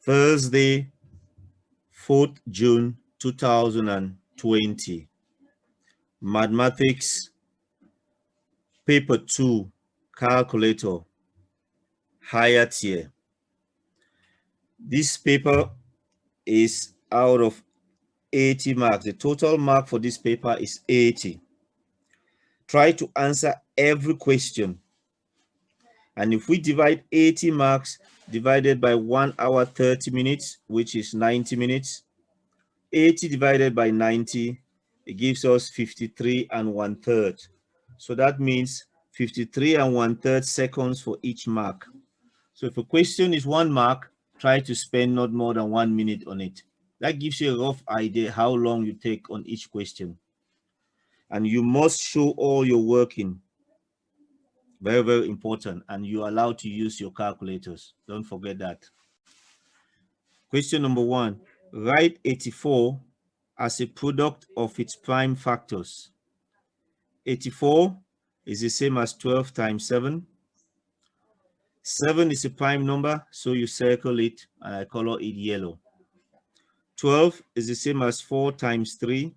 Thursday, 4th June 2020. Mathematics, paper 2, calculator, higher tier. This paper is out of 80 marks. The total mark for this paper is 80. Try to answer every question. And if we divide 80 marks divided by 1 hour 30 minutes, which is 90 minutes, 80 divided by 90, it gives us 53 and 1/3. So that means 53 and 1/3 seconds for each mark. So if a question is 1 mark, try to spend not more than 1 minute on it. That gives you a rough idea how long you take on each question. And you must show all your working. Very, very important. And you're allowed to use your calculators. Don't forget that. Question number 1. Write 84 as a product of its prime factors. 84 is the same as 12 times 7. 7 is a prime number, so you circle it and I color it yellow. 12 is the same as 4 times 3.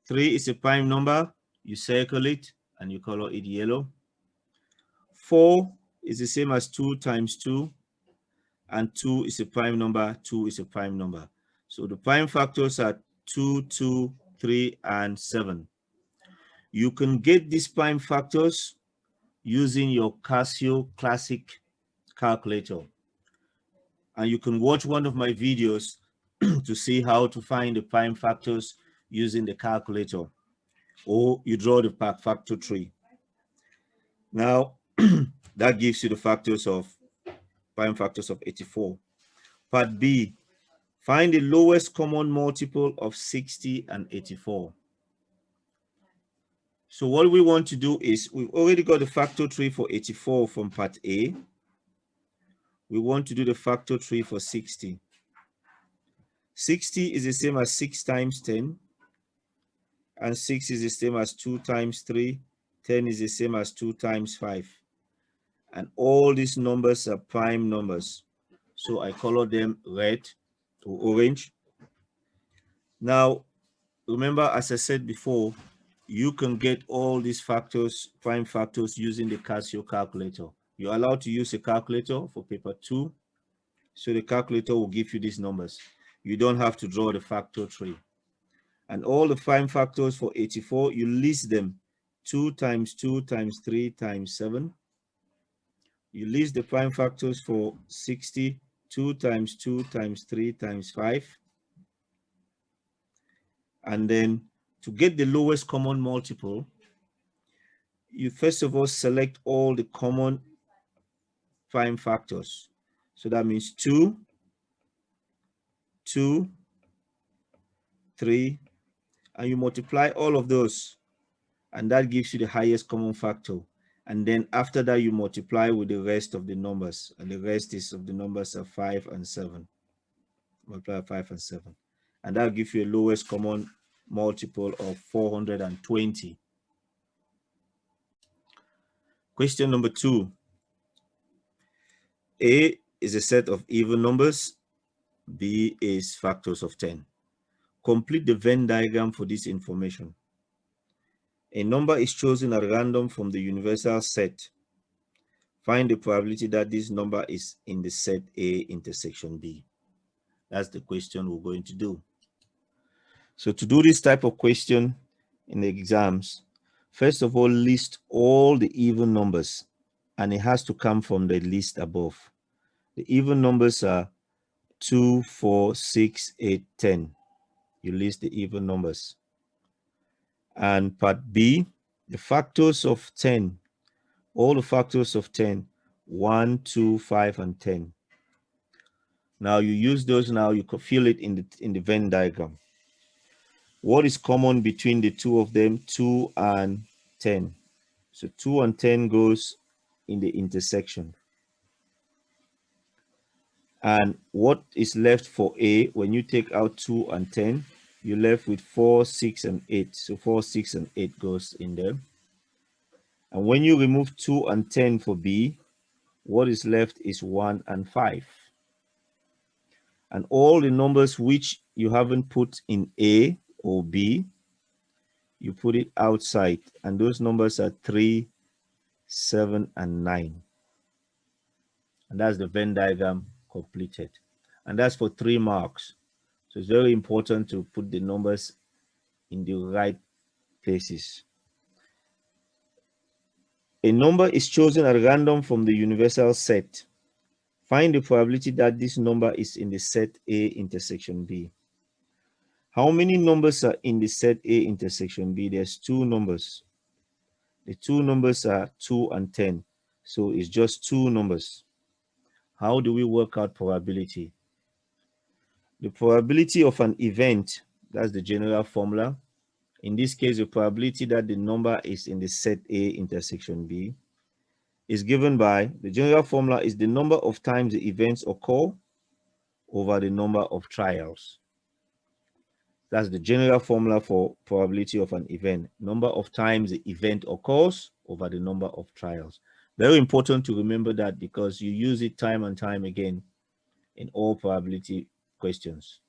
3 is a prime number, you circle it and you color it yellow. 4 is the same as 2 times 2, and 2 is a prime number, 2 is a prime number. So the prime factors are 2, 2, 3, and 7. You can get these prime factors using your Casio Classic calculator. And you can watch one of my videos to see how to find the prime factors using the calculator. Or you draw the factor tree. Now, that gives you the factors of prime factors of 84. Part B, find the lowest common multiple of 60 and 84. So what we want to do is, we've already got the factor tree for 84 from part A. We want to do the factor tree for 60. 60 is the same as 6 times 10. And 6 is the same as 2 times 3. 10 is the same as 2 times 5. And all these numbers are prime numbers. So I color them red or orange. Now, remember, as I said before, you can get all these factors, prime factors, using the Casio calculator. You're allowed to use a calculator for paper 2. So the calculator will give you these numbers. You don't have to draw the factor tree. And all the prime factors for 84, you list them. 2 times 2 times 3 times 7. You list the prime factors for 60. 2 times 2 times 3 times 5. And then to get the lowest common multiple, you first of all select all the common prime factors. So that means 2, 2, 3, and you multiply all of those, and that gives you the highest common factor. And then after that, you multiply with the rest of the numbers, and the rest is of the numbers are 5 and 7. Multiply 5 and 7, and that'll give you a lowest common multiple of 420. Question number 2. A is a set of even numbers. B is factors of 10. Complete the Venn diagram for this information. A number is chosen at random from the universal set. Find the probability that this number is in the set A intersection B. That's the question we're going to do. So to do this type of question in the exams, first of all, list all the even numbers, and it has to come from the list above. The even numbers are 2, 4, 6, 8, 10. You list the even numbers. And part B, the factors of 10, all the factors of 10, 1, 2, 5, and 10. Now you use those. Now you can fill it in the Venn diagram. What is common between the two of them? 2 and 10. So 2 and 10 goes in the intersection. And what is left for A, when you take out 2 and 10, you're left with 4, 6, and 8. So 4, 6, and 8 goes in there. And when you remove 2 and 10 for B, what is left is 1 and 5. And all the numbers which you haven't put in A or B, you put it outside, and those numbers are 3, 7, and 9. And that's the Venn diagram completed. And that's for 3 marks. So it's very important to put the numbers in the right places. A number is chosen at random from the universal set. Find the probability that this number is in the set A intersection B. How many numbers are in the set A intersection B? There's 2 numbers. The 2 numbers are 2 and 10. So it's just 2 numbers. How do we work out probability? The probability of an event, that's the general formula. In this case, the probability that the number is in the set A intersection B is given by, the general formula is the number of times the events occur over the number of trials. That's the general formula for probability of an event. Number of times the event occurs over the number of trials. Very important to remember that, because you use it time and time again in all probability questions.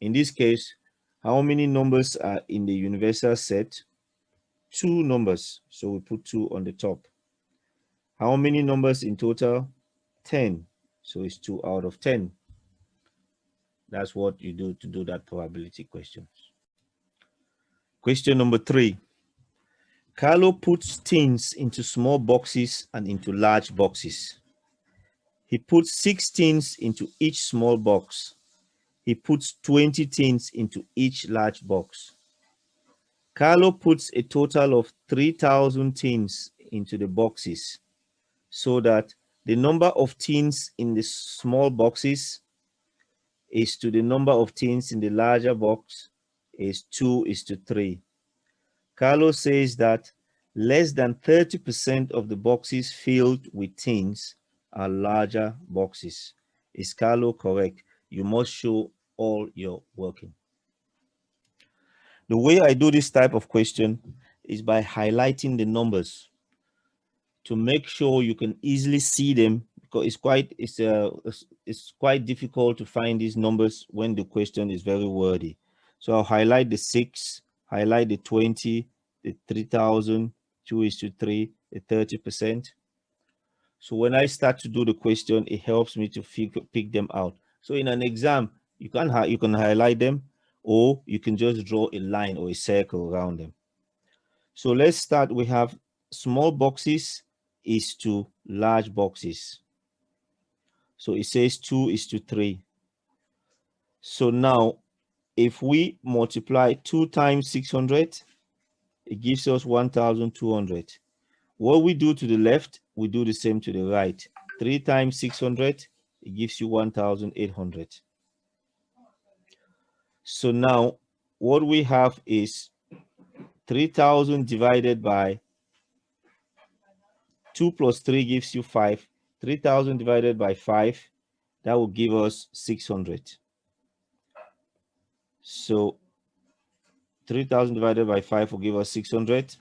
In this case, how many numbers are in the universal set? 2 numbers. So we put 2 on the top. How many numbers in total? 10. So it's 2 out of 10. That's what you do to do that probability question. Question number 3. Carlo puts things into small boxes and into large boxes. He puts 6 things into each small box. He puts 20 things into each large box. Carlo puts a total of 3,000 things into the boxes, so that the number of things in the small boxes is to the number of things in the larger box is 2:3. Carlo says that less than 30% of the boxes filled with things are larger boxes. Is Carlo correct? You must show all your working. The way I do this type of question is by highlighting the numbers to make sure you can easily see them, because it's quite difficult to find these numbers when the question is very wordy. So I'll highlight the 6, highlight the 20, the 3,000, 2:3, the 30%. So when I start to do the question, it helps me to pick them out. So in an exam, you can highlight them, or you can just draw a line or a circle around them. So let's start. We have small boxes is to large boxes. So it says 2:3. So now if we multiply 2 times 600, it gives us 1,200. What we do to the left, we do the same to the right. 3 times 600, it gives you 1,800. So now what we have is 3,000 divided by 2 plus 3 gives you 5. 3,000 divided by 5, that will give us 600. So 3,000 divided by 5 will give us 600.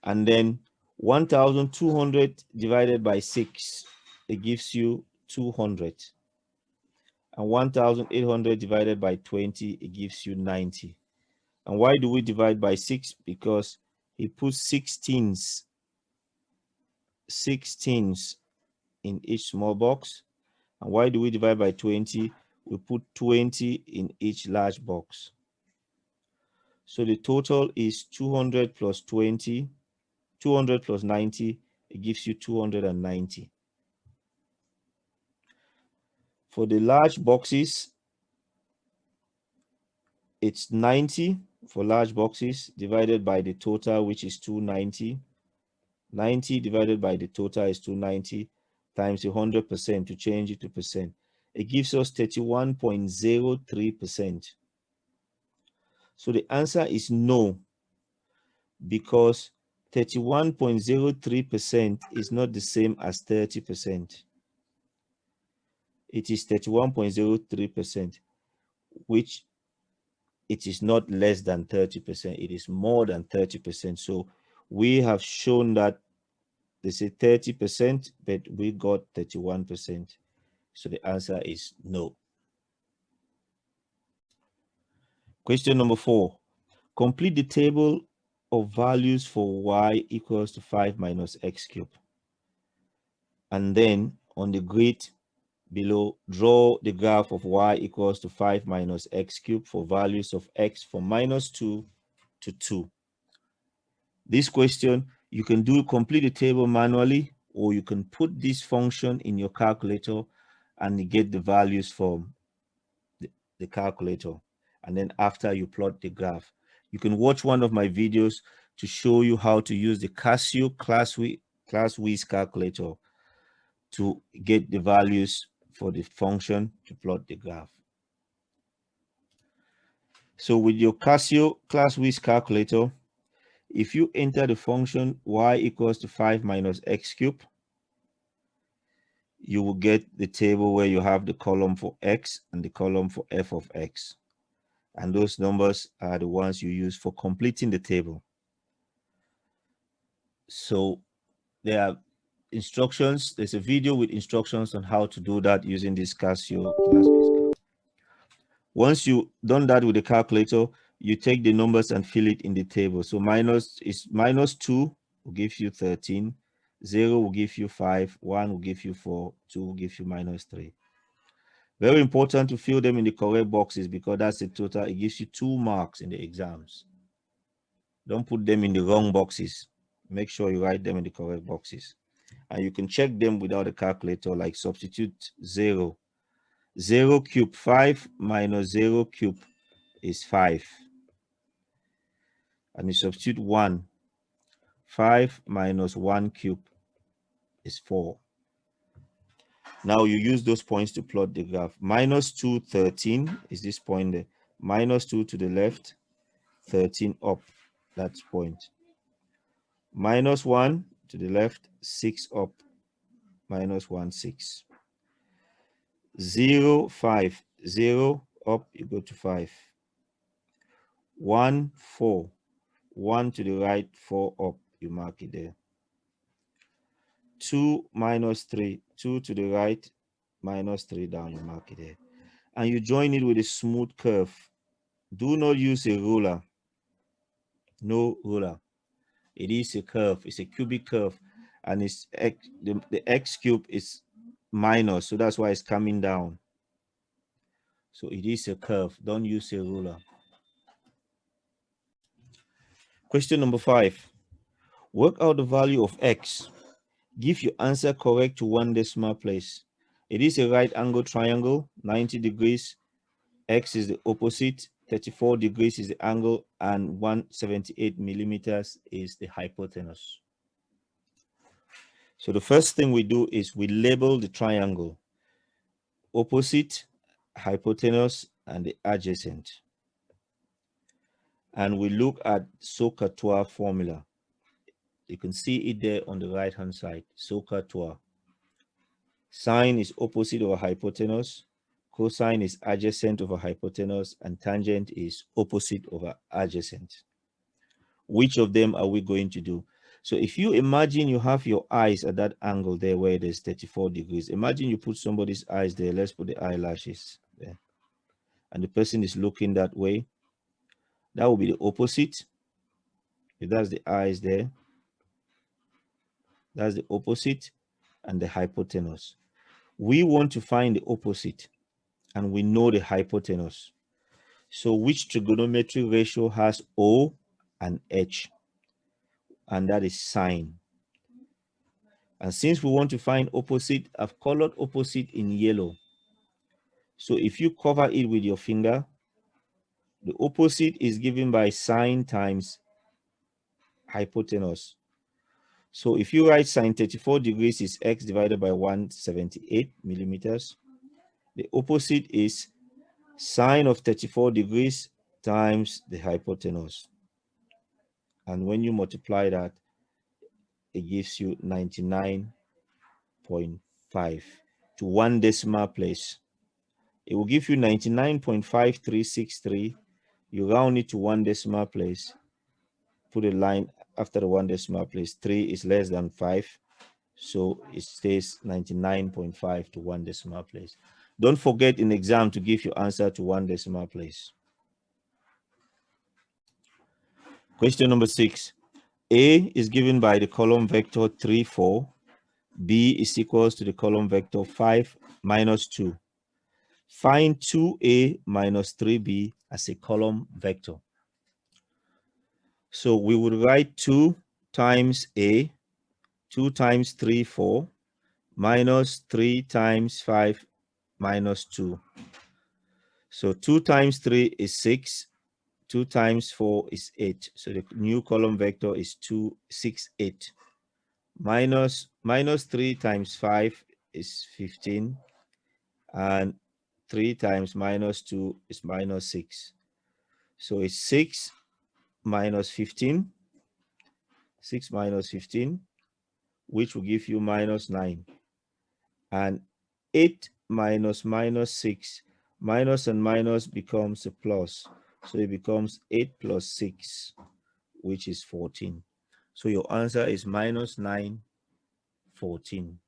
And then 1,200 divided by 6, it gives you 200. And 1,800 divided by 20, it gives you 90. And why do we divide by 6? Because he puts 6 in each small box. And why do we divide by 20? We put 20 in each large box. So the total is 200 plus 20, 200 plus 90, it gives you 290. For the large boxes, it's 90 for large boxes divided by the total, which is 290. 90 divided by the total is 290 times 100% to change it to percent. It gives us 31.03%. So the answer is no, because 31.03% is not the same as 30%. It is 31.03%, which it is not less than 30%. It is more than 30%. So we have shown that they say 30%, but we got 31%. So the answer is no. Question number 4. Complete the table of values for y equals to 5 minus x cubed. And then on the grid below, draw the graph of y equals to 5 minus x cubed for values of x from -2 to 2. This question, you can complete the table manually, or you can put this function in your calculator and get the values from the calculator. And then after you plot the graph, you can watch one of my videos to show you how to use the Casio ClassWiz calculator to get the values for the function to plot the graph. So with your Casio ClassWiz calculator, if you enter the function y equals to 5 minus x cubed, you will get the table where you have the column for x and the column for f of x. And those numbers are the ones you use for completing the table. So there are instructions. There's a video with instructions on how to do that using this Casio ClassWiz. Once you've done that with the calculator, you take the numbers and fill it in the table. So -2 will give you 13, 0 will give you 5, 1 will give you 4, 2 will give you -3. Very important to fill them in the correct boxes, because that's the total. It gives you 2 marks in the exams. Don't put them in the wrong boxes. Make sure you write them in the correct boxes. And you can check them without a calculator, like substitute 0. 0 cubed, 5 minus 0 cubed is 5. And you substitute 1. 5 minus 1 cubed is 4. Now you use those points to plot the graph. -2, 13 is this point there. -2 to the left, 13 up, that's point. -1 to the left, 6 up, -1, 6. 0, 5, 0 up, you go to 5. 1, 4, 1 to the right, 4 up, you mark it there. 2 minus 3, 2 to the right, -3 down, you mark it there. And you join it with a smooth curve. Do not use a ruler. No ruler. It is a curve. It's a cubic curve, and it's the x cube is minus, so that's why it's coming down. So it is a curve. Don't use a ruler. Question number 5. Work out the value of x. Give your answer correct to 1 decimal place. It is a right angle triangle, 90 degrees. X is the opposite, 34 degrees is the angle, and 178 millimeters is the hypotenuse. So the first thing we do is we label the triangle: opposite, hypotenuse, and the adjacent. And we look at SOHCAHTOA formula. You can see it there on the right hand side. SOHCAHTOA. Sine is opposite over hypotenuse, cosine is adjacent over hypotenuse, and tangent is opposite over adjacent. Which of them are we going to do? So if you imagine you have your eyes at that angle there where there's 34 degrees, imagine you put somebody's eyes there. Let's put the eyelashes there. And the person is looking that way. That will be the opposite. If that's the eyes there, that's the opposite and the hypotenuse. We want to find the opposite, and we know the hypotenuse. So which trigonometry ratio has O and H? And that is sine. And since we want to find opposite, I've colored opposite in yellow. So if you cover it with your finger, the opposite is given by sine times hypotenuse. So if you write sine 34 degrees is x divided by 178 millimeters, the opposite is sine of 34 degrees times the hypotenuse. And when you multiply that, it gives you 99.5 to 1 decimal place. It will give you 99.5363. You round it to 1 decimal place. Put a line after the 1 decimal place. 3 is less than 5. So it stays 99.5 to 1 decimal place. Don't forget in exam to give your answer to 1 decimal place. Question number 6. A is given by the column vector 3, 4. B is equals to the column vector 5 minus 2. Find 2A minus 3B as a column vector. So we would write 2 times A, 2 times 3, 4, minus 3 times 5 minus 2. So 2 times 3 is 6. 2 times 4 is 8. So the new column vector is 2, 6, 8. Minus 3 times 5 is 15. And 3 times minus 2 is minus 6. So it's 6 minus 15. 6 minus 15, which will give you minus 9. And 8 minus minus 6, minus and minus becomes a plus. So it becomes 8 plus 6, which is 14. So your answer is minus 9, 14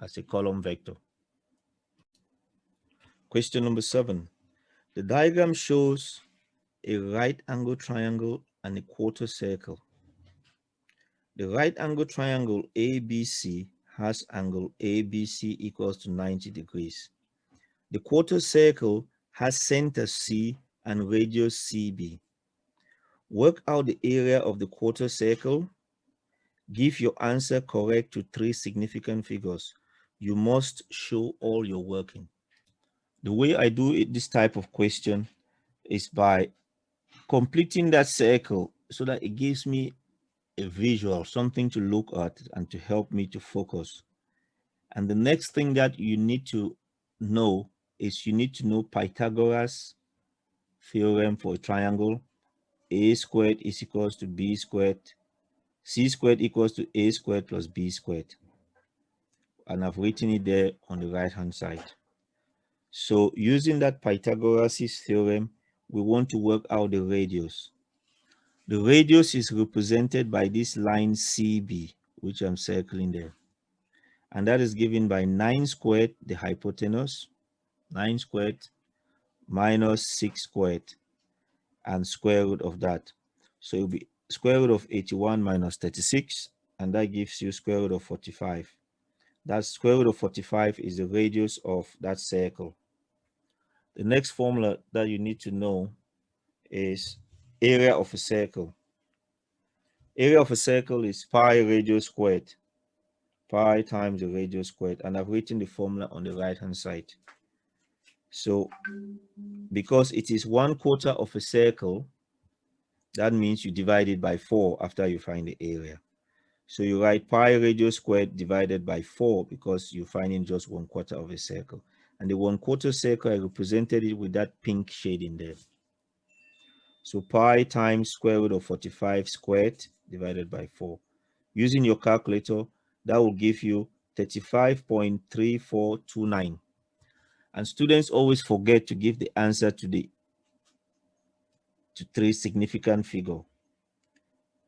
as a column vector. Question number 7. The diagram shows a right angle triangle and a quarter circle. The right angle triangle ABC has angle ABC equals to 90 degrees. The quarter circle has center C and radius CB. Work out the area of the quarter circle. Give your answer correct to 3 significant figures. You must show all your working. The way I do it, this type of question is by completing that circle so that it gives me a visual, something to look at and to help me to focus. And the next thing that you need to know is you need to know Pythagoras theorem for a triangle. A squared is equals to B squared. C squared equals to A squared plus B squared. And I've written it there on the right hand side. So using that Pythagoras theorem, we want to work out the radius. The radius is represented by this line CB, which I'm circling there. And that is given by 9 squared, the hypotenuse, 9 squared minus 6 squared, and square root of that. So it will be square root of 81 minus 36, and that gives you square root of 45. That square root of 45 is the radius of that circle. The next formula that you need to know is area of a circle. Area of a circle is pi radius squared. Pi times the radius squared, and I've written the formula on the right hand side. So because it is 1/4 of a circle, that means you divide it by 4 after you find the area. So you write pi radius squared divided by 4 because you're finding just 1/4 of a circle. And the 1/4 circle, I represented it with that pink shade in there. So pi times square root of 45 squared divided by 4. Using your calculator, that will give you 35.3429. And students always forget to give the answer to 3 significant figure.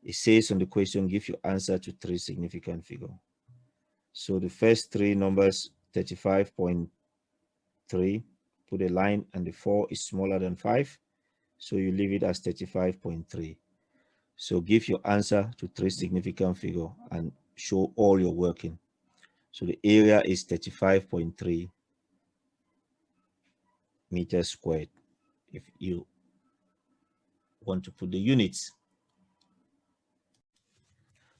It says on the question, give your answer to 3 significant figure. So the first 3 numbers, 35.3, put a line, and the 4 is smaller than 5. So you leave it as 35.3. So give your answer to 3 significant figure and show all your working. So the area is 35.3 meters squared if you want to put the units.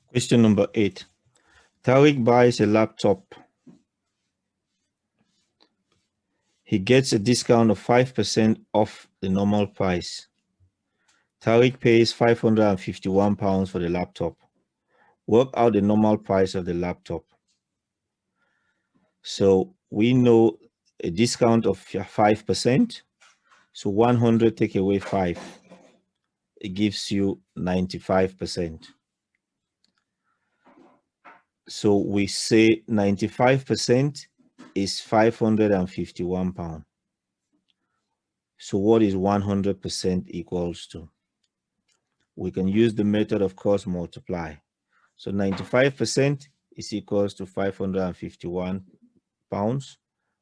Question number 8. Tariq buys a laptop. He gets a discount of 5% off the normal price. Tariq pays £551 for the laptop. Work out the normal price of the laptop. So we know a discount of 5%. So 100 take away 5. It gives you 95%. So we say 95% is £551. So what is 100% equals to? We can use the method of cost multiply. So 95% is equals to 551 pounds.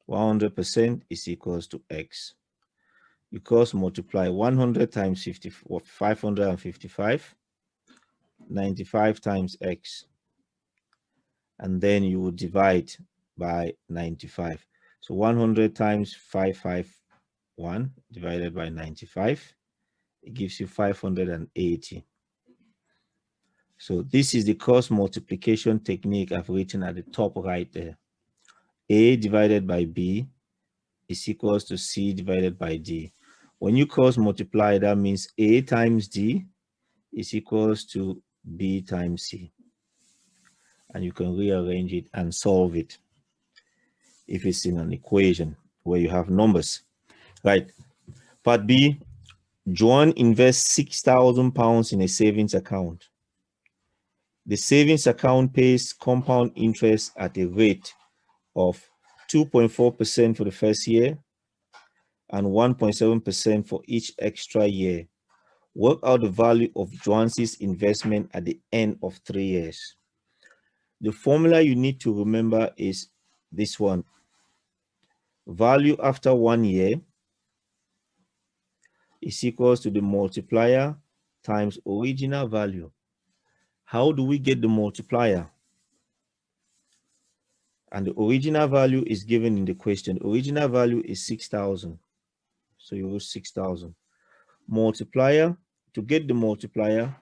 100% is equals to X. Because multiply 100 times 555, 95 times X. And then you will divide by 95. So 100 times 551 divided by 95, it gives you 580. So this is the cross multiplication technique I've written at the top right there. A divided by B is equals to C divided by D. When you cross multiply, that means A times D is equals to B times C. And you can rearrange it and solve it if it's in an equation where you have numbers. Right. Part B, Joan invests £6,000 in a savings account. The savings account pays compound interest at a rate of 2.4% for the first year and 1.7% for each extra year. Work out the value of Joan's investment at the end of 3 years. The formula you need to remember is this one. Value after 1 year is equals to the multiplier times original value. How do we get the multiplier? And the original value is given in the question. Original value is 6,000. So you use 6,000. Multiplier, to get the multiplier,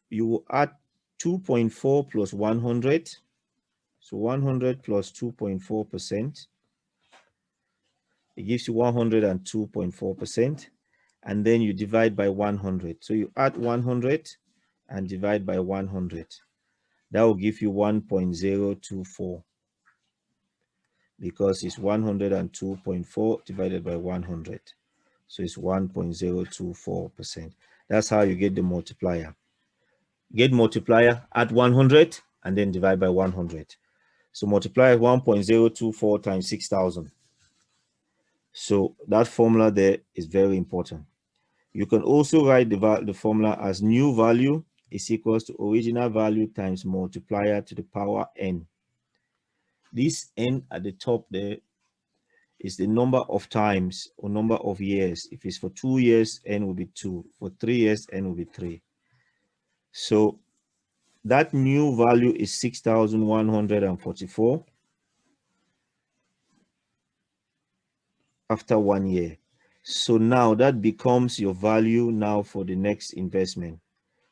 you will add 2.4 plus 100. So 100 plus 2.4%. It gives you 102.4%. And then you divide by 100. So you add 100 and divide by 100. That will give you 1.024. Because it's 102.4 divided by 100. So it's 1.024%. That's how you get the multiplier. Get multiplier, add 100, and then divide by 100. So multiply 1.024 times 6,000. So that formula there is very important. You can also write the formula as new value is equals to original value times multiplier to the power n. This n at the top there is the number of times or number of years. If it's for 2 years, n will be 2. For 3 years, n will be 3. So that new value is 6,144 after 1 year. So now that becomes your value now for the next investment.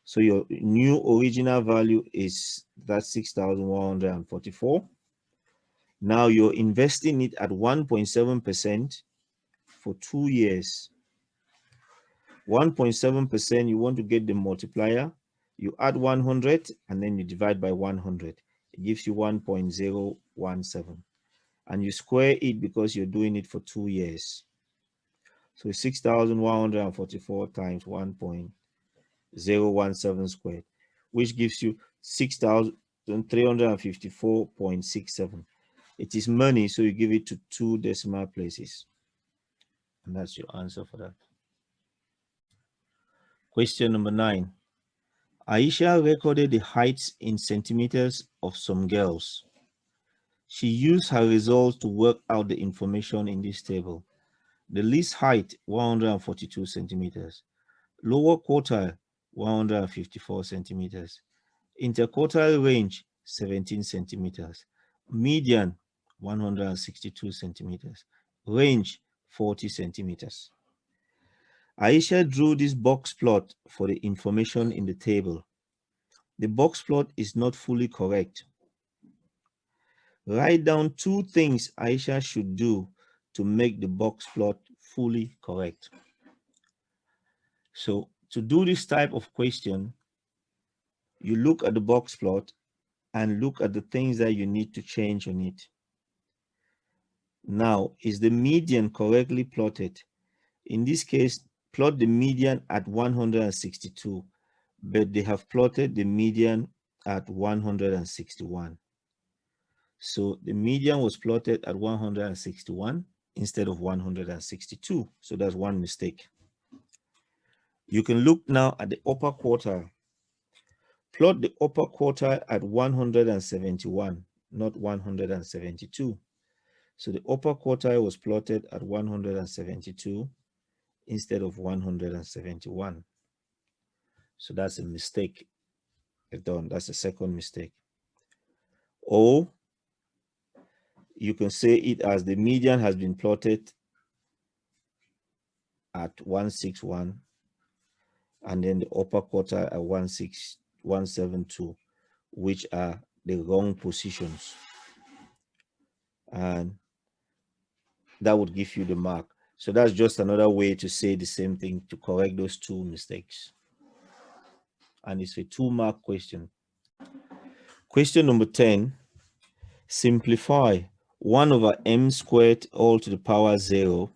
So your new original value is that 6,144. Now you're investing it at 1.7% for 2 years. 1.7%, you want to get the multiplier. You add 100 and then you divide by 100. It gives you 1.017. And you square it because you're doing it for 2 years. So 6,144 times 1.017 squared, which gives you 6,354.67. It is money, so you give it to 2 decimal places. And that's your answer for that. Question number 9. Aisha recorded the heights in centimeters of some girls. She used her results to work out the information in this table. The least height, 142 centimeters. Lower quartile, 154 centimeters. Interquartile range, 17 centimeters. Median, 162 centimeters. Range, 40 centimeters. Aisha drew this box plot for the information in the table. The box plot is not fully correct. Write down 2 things Aisha should do to make the box plot fully correct. So to do this type of question, you look at the box plot and look at the things that you need to change on it. Now, is the median correctly plotted? In this case, plot the median at 162, but they have plotted the median at 161. So the median was plotted at 161 instead of 162. So that's one mistake. You can look now at the upper quartile. Plot the upper quartile at 171, not 172. So the upper quartile was plotted at 172 instead of 171. So that's a mistake done. That's the second mistake. Or you can say it as the median has been plotted at 161 and then the upper quartile at 172, which are the wrong positions. And that would give you the mark. So that's just another way to say the same thing to correct those two mistakes. And it's a 2-mark question. Question number 10, simplify 1 over m squared all to the power 0.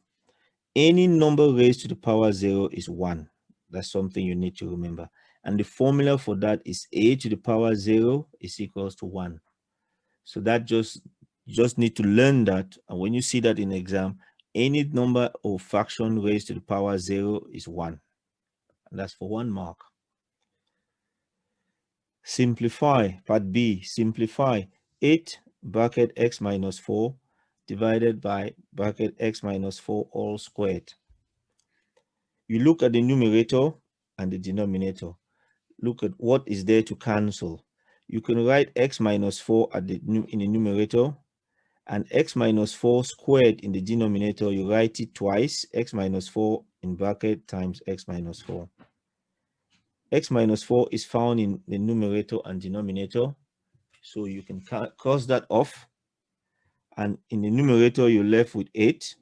Any number raised to the power 0 is 1. That's something you need to remember. And the formula for that is a to the power 0 is equals to 1. So that you just need to learn that. And when you see that in exam, any number or fraction raised to the power 0 is 1. And that's for 1 mark. Simplify, part B, simplify 8 bracket x minus 4 divided by bracket x minus 4 all squared. You look at the numerator and the denominator. Look at what is there to cancel. You can write x minus 4 in the numerator and x minus 4 squared in the denominator. You write it twice, x minus 4 in bracket times x minus 4. X minus 4 is found in the numerator and denominator. So you can cross that off. And in the numerator, you're left with 8.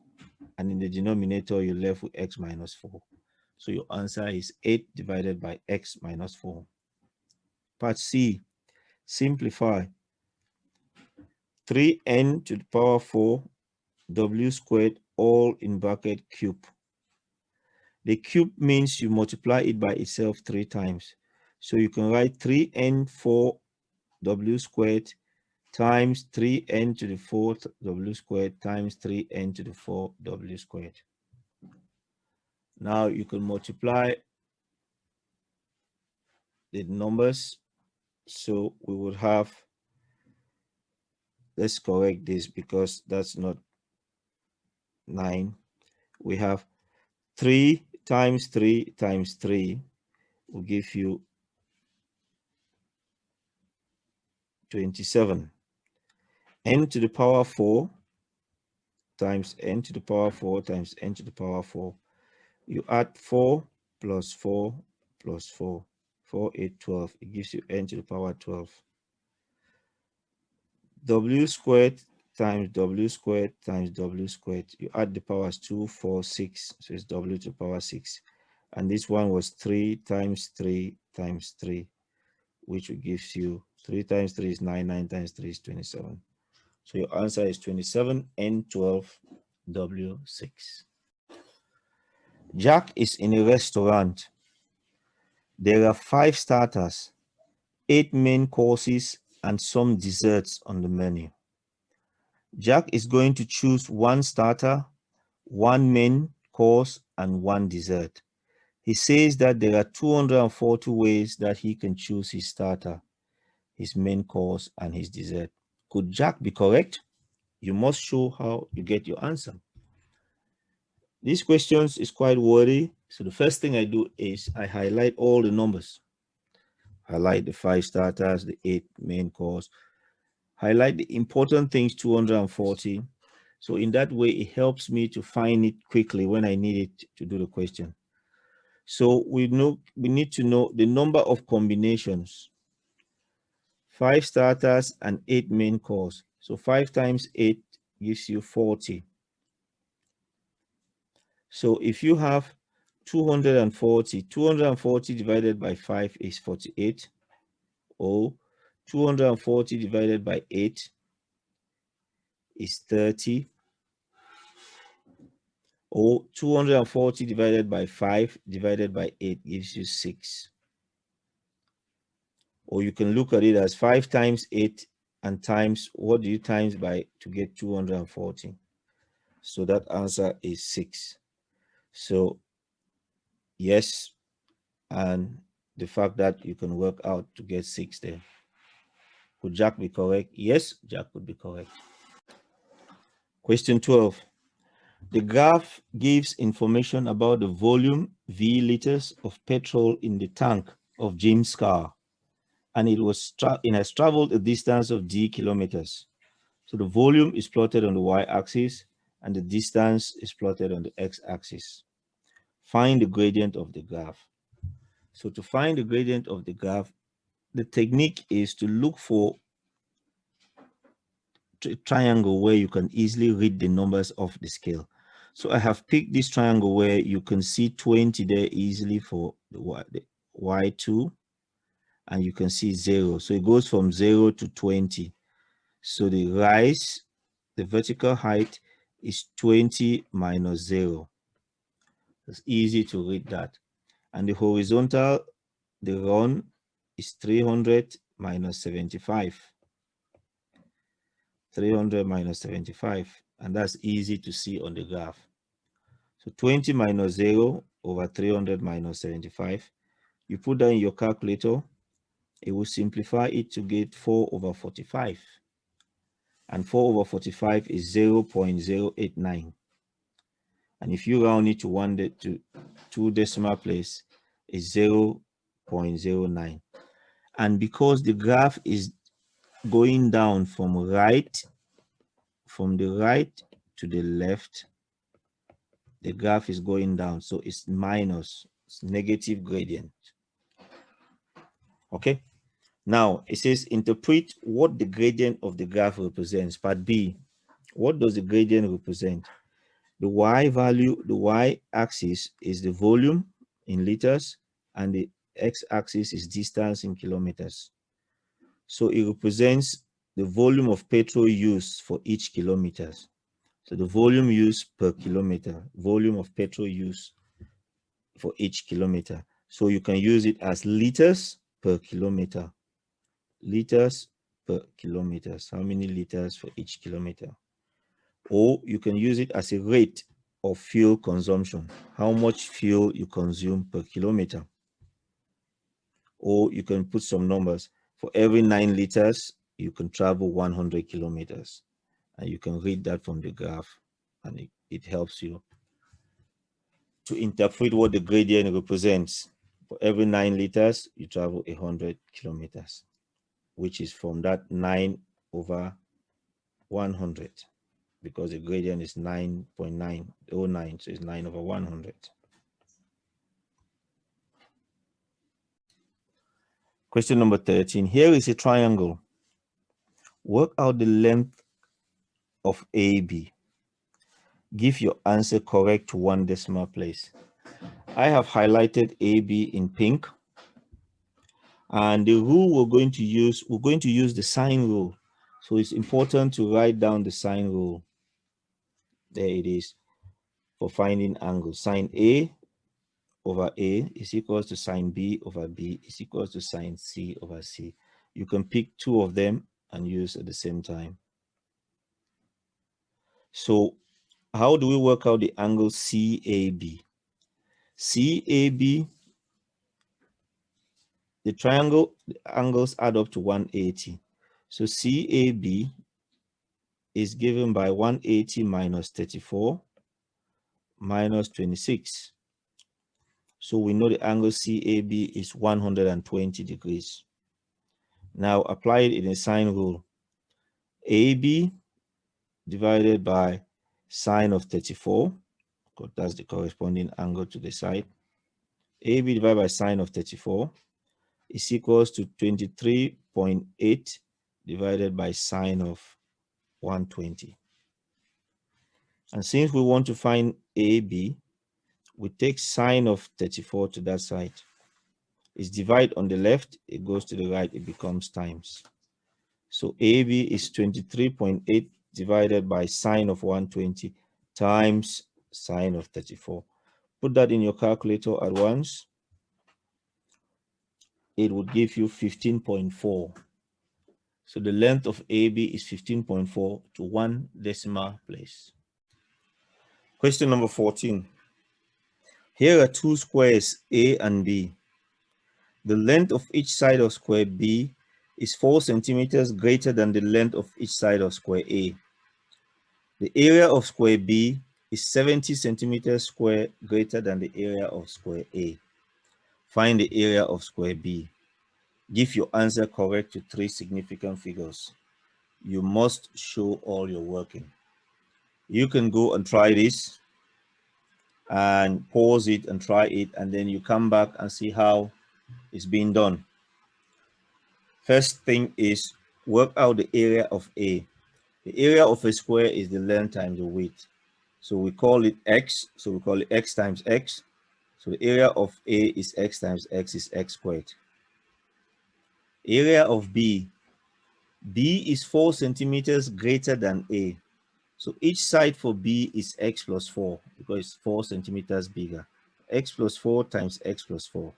And in the denominator, you're left with x minus 4. So your answer is 8 divided by x minus 4. Part C, simplify 3n to the power 4 w squared all in bracket cube. The cube means you multiply it by itself 3 times. So you can write 3n 4 w squared times 3n to the 4th w squared times 3n to the 4 w squared. Now you can multiply the numbers. So we would have, let's correct this because that's not 9. We have 3 times 3 times 3 will give you 27. N to the power 4 times n to the power 4 times n to the power 4. You add 4 plus 4 plus 4. 4, 8, 12. It gives you n to the power 12. W squared times w squared times w squared. You add the powers 2, 4, 6. So it's w to the power 6. And this one was 3 times 3 times 3, which gives you 3 times 3 is 9, 9 times 3 is 27. So your answer is 27, N12, W6. Jack is in a restaurant. There are 5 starters, 8 main courses, and some desserts on the menu. Jack is going to choose 1 starter, 1 main course, and 1 dessert. He says that there are 240 ways that he can choose his starter, his main course, and his dessert. Could Jack be correct? You must show how you get your answer. These questions is quite wordy. So the first thing I do is I highlight all the numbers. Highlight the 5 starters, the 8 main course. Highlight the important things, 240. So in that way, it helps me to find it quickly when I need it to do the question. So we need to know the number of combinations. 5 starters and 8 main course. So 5 times 8 gives you 40. So if you have 240 divided by 5 is 48, or 240 divided by 8 is 30, or 240 divided by 5 divided by 8 gives you 6. Or you can look at it as 5 times 8 and times, what do you times by to get 240? So that answer is 6. So yes, and the fact that you can work out to get 6 there. Could Jack be correct? Yes, Jack could be correct. Question 12. The graph gives information about the volume V liters of petrol in the tank of Jim's car, and it has traveled a distance of d kilometers. So the volume is plotted on the y-axis and the distance is plotted on the x-axis. Find the gradient of the graph. So to find the gradient of the graph, the technique is to look for a triangle where you can easily read the numbers of the scale. So I have picked this triangle where you can see 20 there easily for the y2, and you can see 0. So it goes from 0 to 20. So the rise, the vertical height is 20 minus 0. It's easy to read that. And the horizontal, the run is 300 minus 75. 300 minus 75. And that's easy to see on the graph. So 20 minus 0 over 300 minus 75. You put that in your calculator, it will simplify it to get 4 over 45. And 4 over 45 is 0.089. And if you round it to 2 decimal place, it's 0.09. And because the graph is going down from the right to the left, the graph is going down, so it's minus, it's negative gradient. Okay, now it says interpret what the gradient of the graph represents. Part B, what does the gradient represent? The y value, the y-axis is the volume in liters, and the x-axis is distance in kilometers. So it represents the volume of petrol used for each kilometer. So the volume used per kilometer, volume of petrol used for each kilometer. So you can use it as liters per kilometer. Liters per kilometer. How many liters for each kilometer? Or you can use it as a rate of fuel consumption. How much fuel you consume per kilometer. Or you can put some numbers. For every 9 liters, you can travel 100 kilometers. And you can read that from the graph, and it helps you to interpret what the gradient represents. For every 9 liters, you travel 100 kilometers, which is from that 9 over 100, because the gradient is 9.909, so it's 9 over 100. Question number 13. Here is a triangle. Work out the length of AB. Give your answer correct to 1 decimal place. I have highlighted AB in pink. And the rule we're going to use the sine rule. So it's important to write down the sine rule. There it is for finding angles. Sine A over A is equals to sine B over B is equals to sine C over C. You can pick 2 of them and use at the same time. So how do we work out the angle CAB? CAB, the triangle, the angles add up to 180. So CAB is given by 180 minus 34 minus 26. So we know the angle CAB is 120 degrees. Now apply it in a sine rule. AB divided by sine of 34, because that's the corresponding angle to the side. AB divided by sine of 34 is equals to 23.8 divided by sine of 120. And since we want to find AB, we take sine of 34 to that side. It's divide on the left, it goes to the right, it becomes times. So AB is 23.8 divided by sine of 120 times sine of 34. Put that in your calculator at once. It would give you 15.4. So the length of AB is 15.4 to 1 decimal place. Question number 14. Here are 2 squares, A and B. The length of each side of square B is 4 centimeters greater than the length of each side of square A. The area of square B is 70 centimeters square greater than the area of square A. Find the area of square B. Give your answer correct to 3 significant figures. You must show all your working. You can go and try this and pause it and try it, and then you come back and see how it's being done. First thing is work out the area of A. The area of a square is the length times the width. So we call it x. So we call it x times x. So the area of A is x times x is x squared. Area of B. B is 4 centimeters greater than A. So each side for B is x plus 4 because it's 4 centimeters bigger. X plus 4 times x plus 4.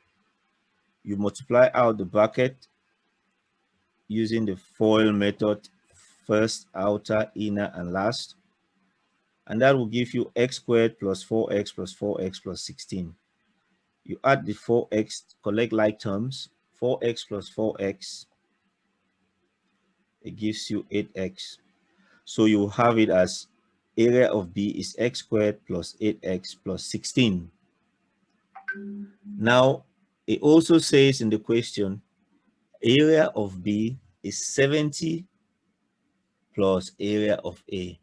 You multiply out the bracket using the FOIL method, first, outer, inner, and last. And that will give you x squared plus 4x plus 4x plus 16. You add the 4x, collect like terms, 4x plus 4x, it gives you 8x. So you have it as area of B is x squared plus 8x plus 16. Now, it also says in the question, area of B is 70 plus area of A.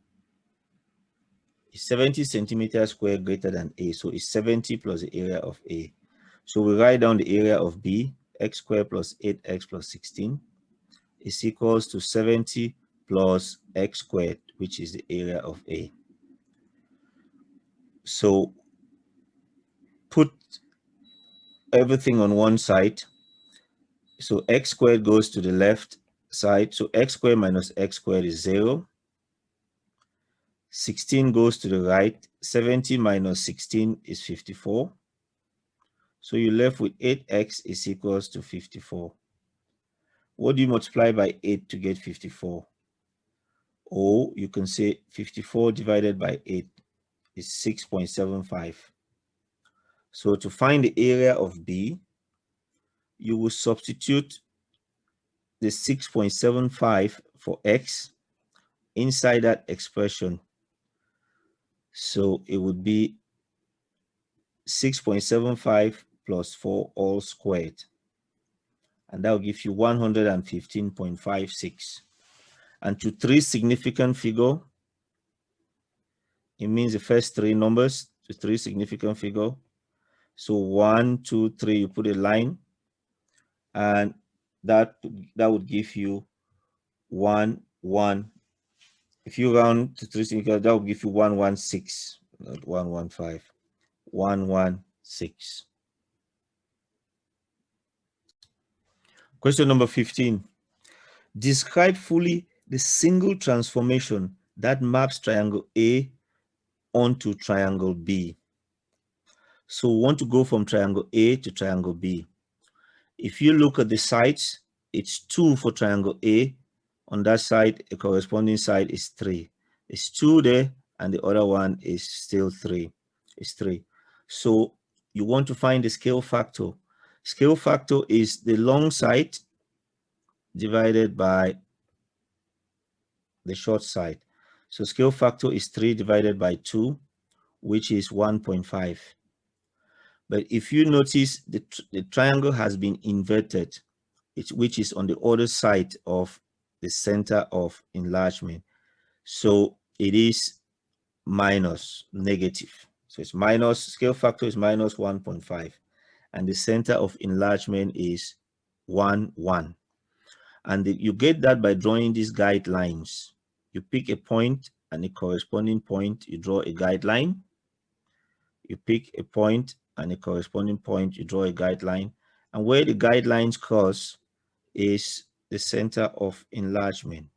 It's 70 centimeters square greater than A. So it's 70 plus the area of A. So we write down the area of B, x squared plus 8x plus 16 is equals to 70 plus x squared, which is the area of A. So put everything on one side. So x squared goes to the left side. So x squared minus x squared is 0. 16 goes to the right. 70 minus 16 is 54. So you're left with 8x is equals to 54. What do you multiply by 8 to get 54? Or you can say 54 divided by 8 is 6.75. So to find the area of B, you will substitute the 6.75 for x inside that expression. So it would be 6.75 plus 4 all squared. And that will give you 115.56. And to 3 significant figure, it means the first 3 numbers to 3 significant figure. So 1, 2, 3, you put a line, and that would give you 1, 1. If you round to 3 significant, that would give you 116, not 115, 116. Question number 15. Describe fully the single transformation that maps triangle A onto triangle B. So we want to go from triangle A to triangle B. If you look at the sides, it's 2 for triangle A. On that side, a corresponding side is 3. It's 2 there, and the other one is still 3. It's 3. So you want to find the scale factor. Scale factor is the long side divided by the short side. So scale factor is 3 divided by 2, which is 1.5. But if you notice, the triangle has been inverted, which is on the other side of the center of enlargement. So it is minus, negative. So it's minus, scale factor is minus 1.5. And the center of enlargement is 1, 1. And you get that by drawing these guidelines. You pick a point and a corresponding point, you draw a guideline. You pick a point and a corresponding point, you draw a guideline. And where the guidelines cross is the center of enlargement.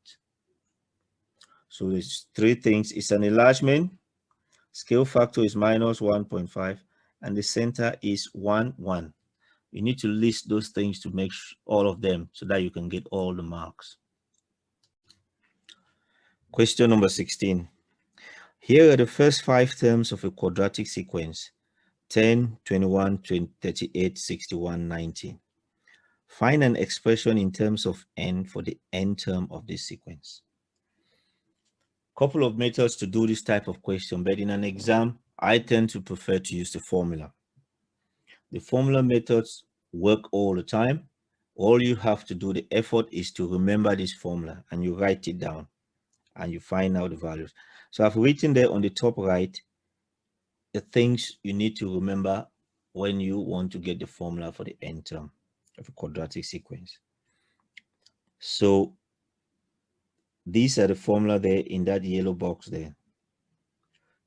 So there's 3 things. It's an enlargement, scale factor is minus 1.5, and the center is 1, 1. You need to list those things to make all of them so that you can get all the marks. Question number 16. Here are the first 5 terms of a quadratic sequence: 10, 21, 20, 38, 61, 90. Find an expression in terms of n for the n term of this sequence. Couple of methods to do this type of question, but in an exam, I tend to prefer to use the formula. The formula methods work all the time. All you have to do, the effort is to remember this formula, and you write it down and you find out the values. So I've written there on the top right the things you need to remember when you want to get the formula for the n term of a quadratic sequence. So these are the formula there in that yellow box there.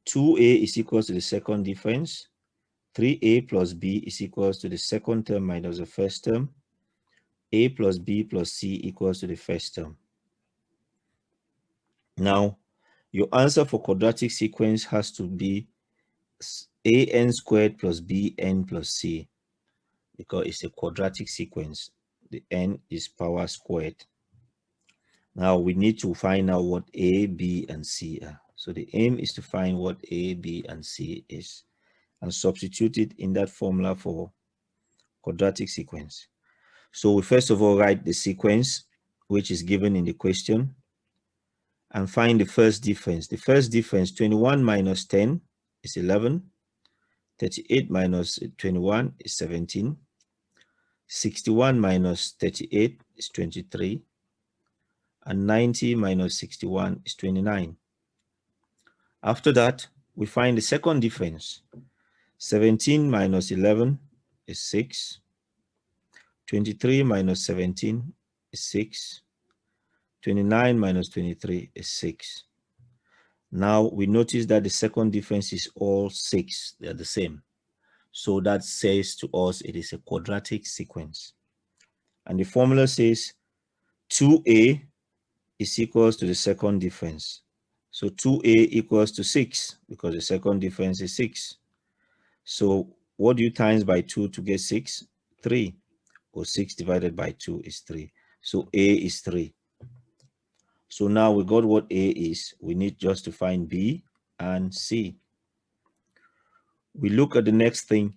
2a is equal to the second difference. 3a plus b is equal to the second term minus the first term. A plus b plus c equals to the first term. Now, your answer for quadratic sequence has to be an squared plus bn plus c, because it's a quadratic sequence. The n is power squared. Now we need to find out what a, b, and c are. So the aim is to find what a, b, and c is and substitute it in that formula for quadratic sequence. So we first of all write the sequence which is given in the question and find the first difference. The first difference, 21 minus 10 is 11. 38 minus 21 is 17. 61 minus 38 is 23. And 90 minus 61 is 29. After that, we find the second difference. 17 minus 11 is 6. 23 minus 17 is 6. 29 minus 23 is 6. Now we notice that the second difference is all 6. They are the same. So that says to us it is a quadratic sequence. And the formula says 2a is equals to the second difference. So 2a equals to 6 because the second difference is 6. So what do you times by 2 to get 6? 3. Or 6 divided by 2 is 3. So a is 3. So now we got what a is. We need just to find b and c. We look at the next thing.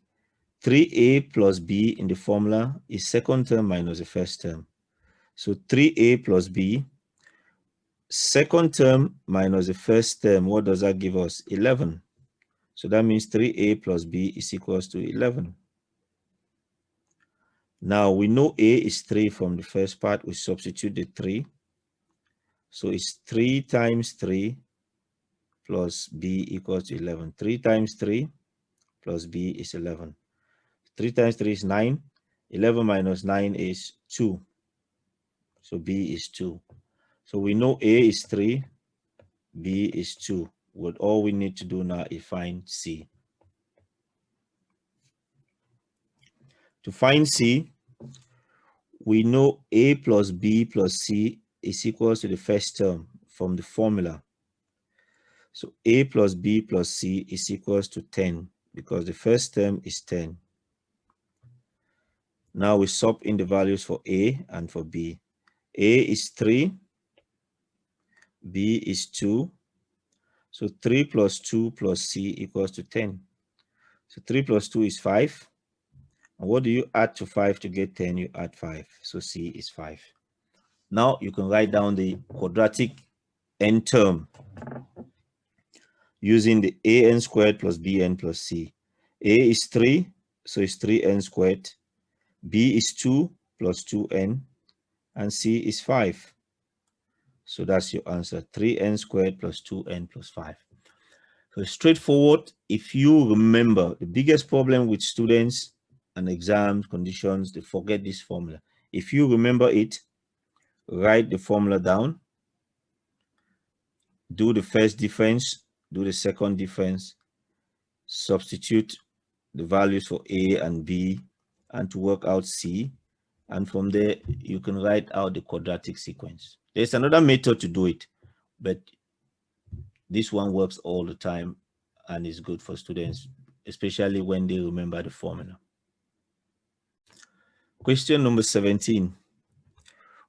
3a plus b in the formula is second term minus the first term. So 3a plus b, second term minus the first term, what does that give us? 11. So that means 3a plus b is equals to 11. Now we know a is 3 from the first part. We substitute the 3. So it's 3 times 3 plus b equals to 11. 3 times 3 plus b is 11. 3 times 3 is 9. 11 minus 9 is 2. So b is 2. So we know a is 3, b is 2. What all we need to do now is find c. To find c, we know a plus b plus c is equal to the first term from the formula. So a plus b plus c is equals to 10 because the first term is 10. Now we sub in the values for a and for b. A is 3, b is 2. So 3 plus 2 plus c equals to 10. So 3 plus 2 is 5. And what do you add to 5 to get 10? You add 5. So c is 5. Now you can write down the quadratic n term using the an squared plus bn plus c. A is 3, so it's 3n squared. B is 2 plus 2n. And c is 5. So that's your answer, 3n squared plus 2n plus 5. So straightforward. If you remember, the biggest problem with students and exam conditions, they forget this formula. If you remember it, write the formula down, do the first difference, do the second difference, substitute the values for a and b, and to work out c. And from there, you can write out the quadratic sequence. There's another method to do it, but this one works all the time and is good for students, especially when they remember the formula. Question number 17.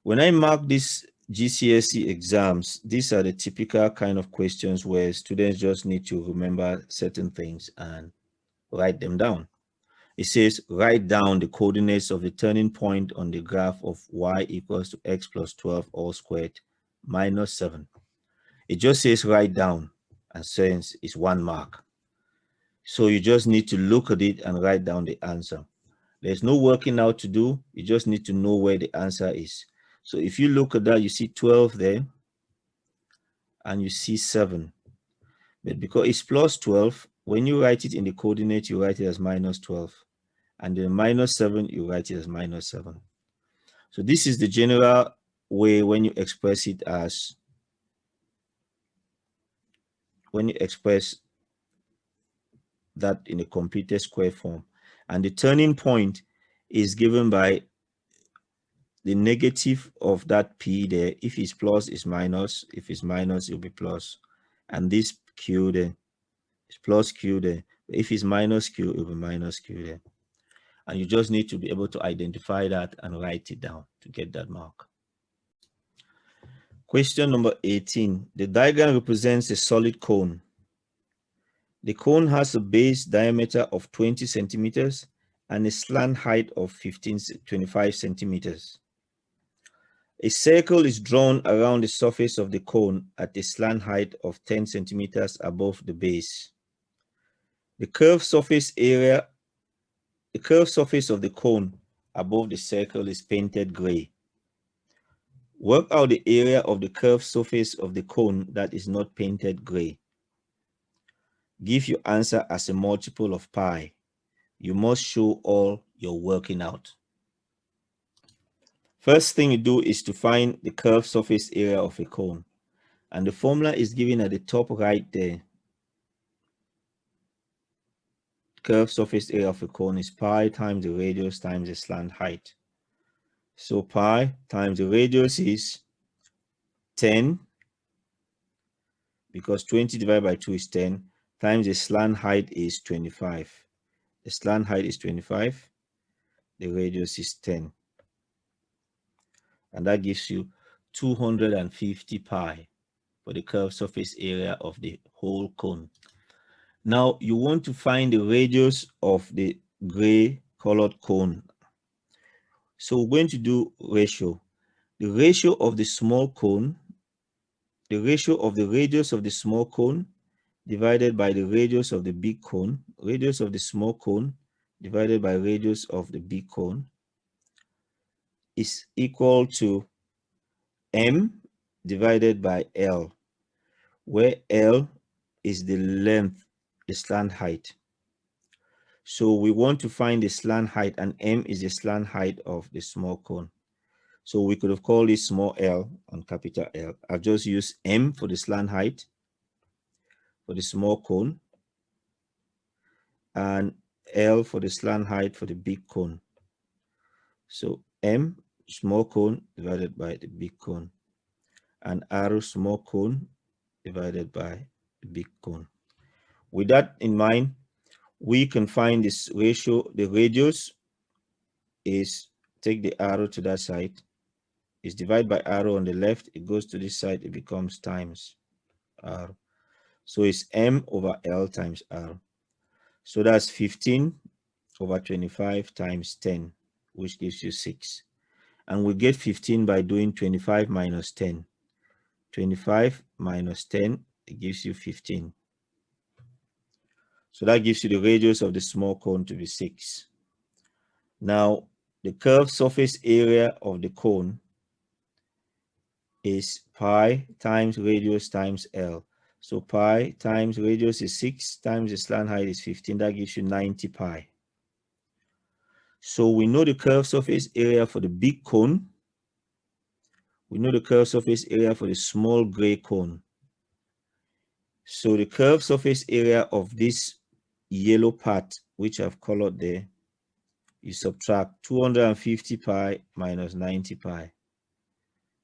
When I mark these GCSE exams, these are the typical kind of questions where students just need to remember certain things and write them down. It says write down the coordinates of the turning point on the graph of y equals to x plus 12 all squared minus 7. It just says write down, and since it's 1 mark. So you just need to look at it and write down the answer. There's no working out to do. You just need to know where the answer is. So if you look at that, you see 12 there and you see 7. But because it's plus 12, when you write it in the coordinate, you write it as minus 12. And then minus 7, you write it as minus 7. So this is the general way when you express it as, when you express that in a completed square form. And the turning point is given by the negative of that p there. If it's plus, it's minus. If it's minus, it'll be plus. And this q there is plus q there. If it's minus q, it will be minus q there. And you just need to be able to identify that and write it down to get that mark. Question number 18. The diagram represents a solid cone. The cone has a base diameter of 20 centimeters and a slant height of 25 centimeters. A circle is drawn around the surface of the cone at a slant height of 10 centimeters above the base. The curved surface of the cone above the circle is painted gray. Work out the area of the curved surface of the cone that is not painted gray. Give your answer as a multiple of pi. You must show all you're working out. First thing you do is to find the curved surface area of a cone. And the formula is given at the top right there. Curved surface area of a cone is pi times the radius times the slant height. So pi times the radius is 10, because 20 divided by 2 is 10, times the slant height is 25. The slant height is 25, the radius is 10. And that gives you 250 pi for the curved surface area of the whole cone. Now you want to find the radius of the gray colored cone. So we're going to do ratio. The ratio of the small cone, the ratio of the radius of the small cone divided by the radius of the big cone, radius of the small cone divided by radius of the big cone is equal to m divided by L, where L is the length, the slant height. So we want to find the slant height, and m is the slant height of the small cone. So we could have called this small l and capital L. I've just used m for the slant height for the small cone and L for the slant height for the big cone. So m small cone divided by the big cone, and r small cone divided by the big cone. With that in mind, we can find this ratio. The radius is, take the arrow to that side, is divided by arrow on the left, it goes to this side, it becomes times r. So it's m over L times r. So that's 15 over 25 times 10, which gives you 6. And we get 15 by doing 25 minus 10. 25 minus 10, it gives you 15. So that gives you the radius of the small cone to be 6. Now, the curved surface area of the cone is pi times radius times L. So pi times radius is 6 times the slant height is 15. That gives you 90 pi. So we know the curved surface area for the big cone. We know the curved surface area for the small gray cone. So the curved surface area of this yellow part, which I've colored there, you subtract 250 pi minus 90 pi.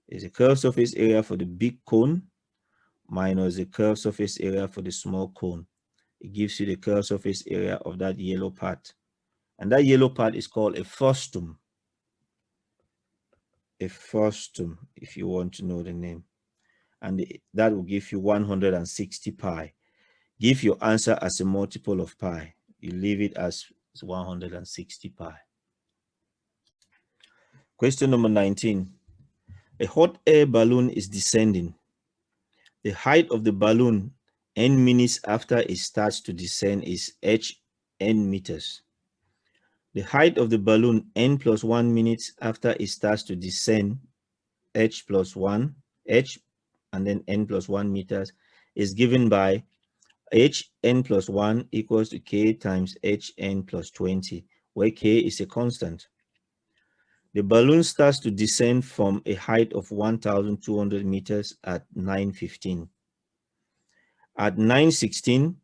Is the curved surface area for the big cone minus the curved surface area for the small cone. It gives you the curved surface area of that yellow part. And that yellow part is called a frustum. A frustum, if you want to know the name. And that will give you 160 pi. Give your answer as a multiple of pi. You leave it as is 160 pi. Question number 19. A hot air balloon is descending. The height of the balloon n minutes after it starts to descend is h n meters. The height of the balloon n plus 1 minutes after it starts to descend, h plus 1, h and then n plus 1 meters, is given by h n plus 1 equals to k times h n plus 20, where k is a constant. The balloon starts to descend from a height of 1,200 meters at 9:15. At 9:16,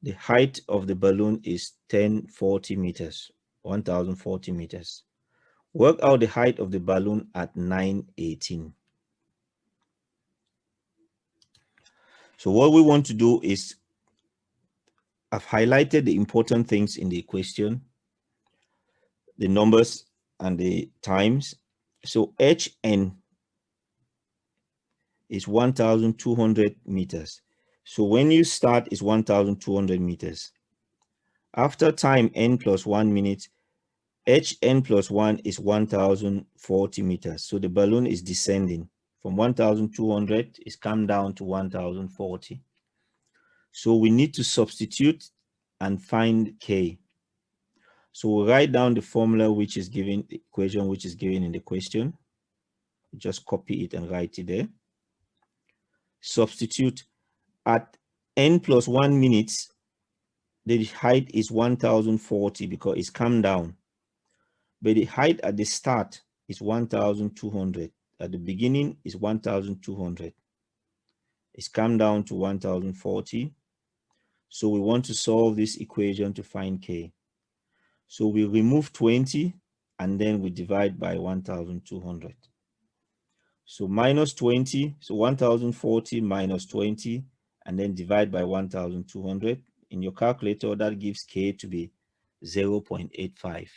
the height of the balloon is 1,040 meters, 1,040 meters. Work out the height of the balloon at 9:18. So what we want to do is, I've highlighted the important things in the question, the numbers and the times. So Hn is 1,200 meters. So when you start is 1,200 meters. After time n plus 1 minute, Hn plus 1 is 1,040 meters. So the balloon is descending from 1,200, it's come down to 1,040. So we need to substitute and find k. So we'll write down the formula which is given, the equation which is given in the question. Just copy it and write it there. Substitute at n plus 1 minutes, the height is 1,040 because it's come down. But the height at the start is 1,200. At the beginning is 1,200. It's come down to 1,040. So we want to solve this equation to find k. So we remove 20 and then we divide by 1,200. So minus 20, so 1,040 minus 20, and then divide by 1,200. In your calculator, that gives k to be 0.85.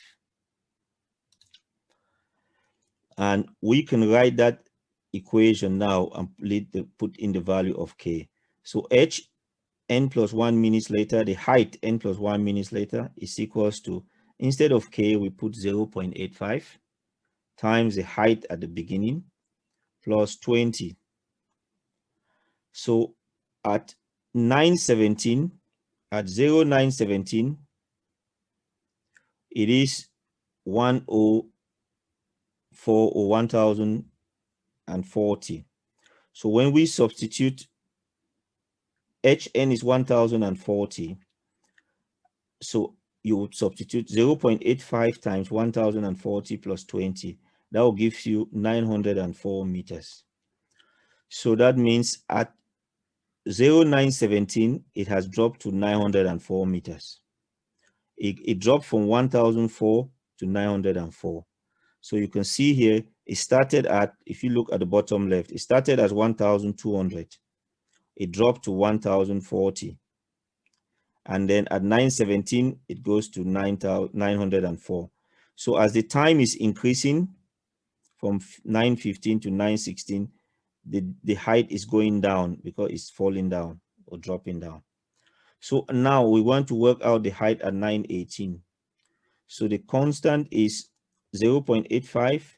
And we can write that equation now and put in the value of k. So h n plus 1 minutes later, the height n plus 1 minutes later is equals to, instead of k, we put 0.85 times the height at the beginning plus 20. So at 9:17, at 09:17, it is 104 or 1,040. So when we substitute, Hn is 1,040. So you would substitute 0.85 times 1,040 plus 20. That will give you 904 meters. So that means at 09:17, it has dropped to 904 meters. It dropped from 1,004 to 904. So you can see here, it started at, if you look at the bottom left, it started as 1,200. It dropped to 1,040. And then at 9:17, it goes to 904. So as the time is increasing from 9:15 to 9:16, the height is going down because it's falling down or dropping down. So now we want to work out the height at 9:18. So the constant is 0.85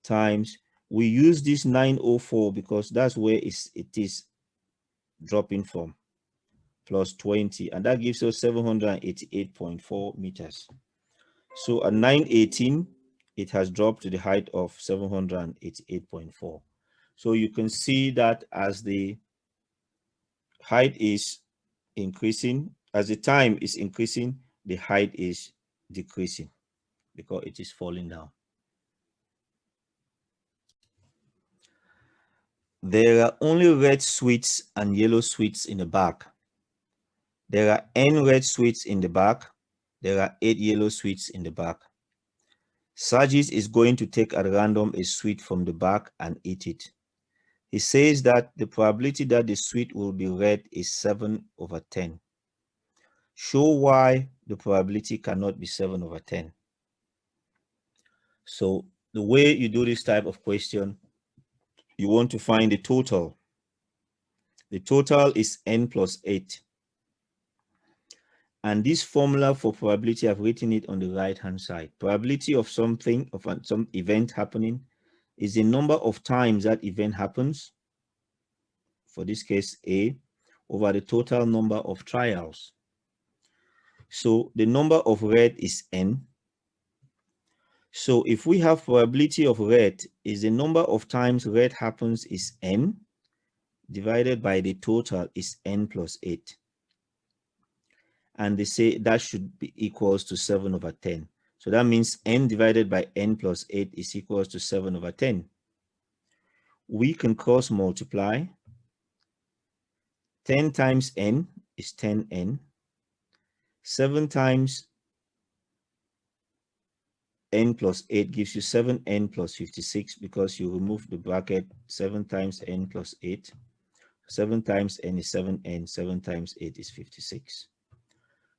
times, we use this 904 because that's where it is dropping from, plus 20, and that gives us 788.4 meters. So at 9:18, it has dropped to the height of 788.4. So you can see that as the height is increasing, as the time is increasing, the height is decreasing because it is falling down. There are only red sweets and yellow sweets in the bag. There are n red sweets in the bag. There are 8 yellow sweets in the bag. Sajis is going to take at random a sweet from the bag and eat it. He says that the probability that the sweet will be red is 7/10. Show why the probability cannot be 7/10. So the way you do this type of question, you want to find the total. The total is n plus 8. And this formula for probability, I've written it on the right-hand side. Probability of something, of some event happening, is the number of times that event happens, for this case A, over the total number of trials. So the number of red is n. So if we have probability of red is the number of times red happens is n, divided by the total is n plus 8. And they say that should be equals to 7 over 10. So that means n divided by n plus 8 is equals to 7 over 10. We can cross multiply. 10 times n is 10n. 7 times n plus 8 gives you 7n plus 56 because you remove the bracket. 7 times n plus 8. 7 times n is 7n. 7 times 8 is 56.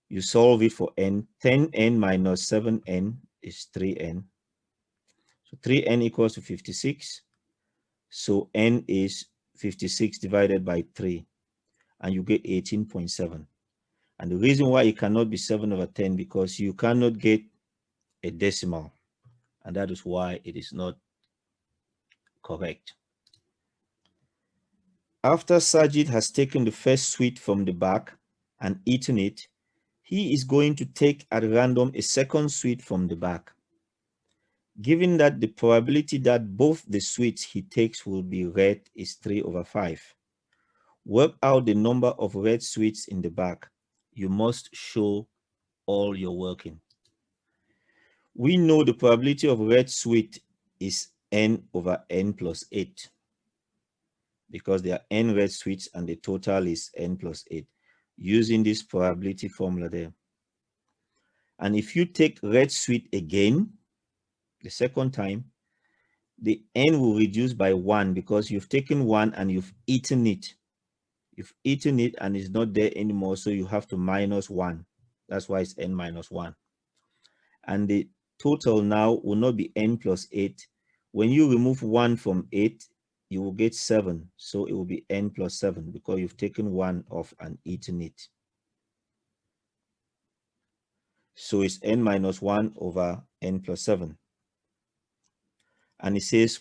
You solve it for n. 10n minus 7n is 3n. So 3n equals to 56. So n is 56 divided by 3. And you get 18.7. And the reason why it cannot be 7 over 10 because you cannot get a decimal. And that is why it is not correct. After Sajid has taken the first sweet from the back and eaten it, he is going to take at random a second sweet from the back. Given that the probability that both the sweets he takes will be red is 3 over 5. Work out the number of red sweets in the back. You must show all your working. We know the probability of red sweet is n over n plus 8 because there are n red sweets and the total is n plus 8 using this probability formula there. And if you take red sweet again, the second time, the n will reduce by 1 because you've taken 1 and you've eaten it. You've eaten it and it's not there anymore, so you have to minus 1. That's why it's n minus 1. And the total now will not be n plus 8. When you remove 1 from 8, you will get 7. So it will be n plus 7 because you've taken 1 off and eaten it. So it's n minus 1 over n plus 7. And it says,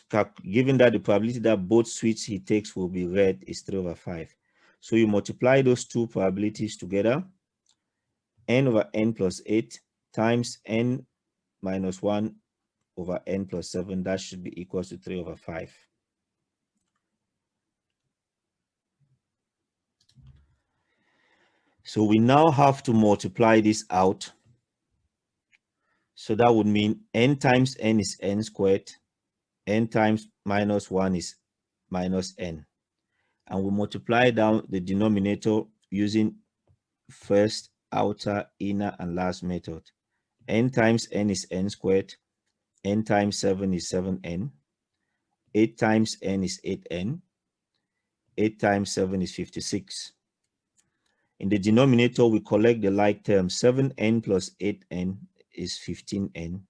given that the probability that both sweets he takes will be red is 3 over 5. So you multiply those two probabilities together, n over n plus 8 times n minus 1 over n plus 7, that should be equal to 3 over 5. So we now have to multiply this out. So that would mean n times n is n squared, n times minus 1 is minus n. And we multiply down the denominator using first, outer, inner, and last method. N times n is n squared, n times 7 is 7n, 8 times n is 8n, 8 times 7 is 56. In the denominator, we collect the like term. 7n plus 8n is 15n.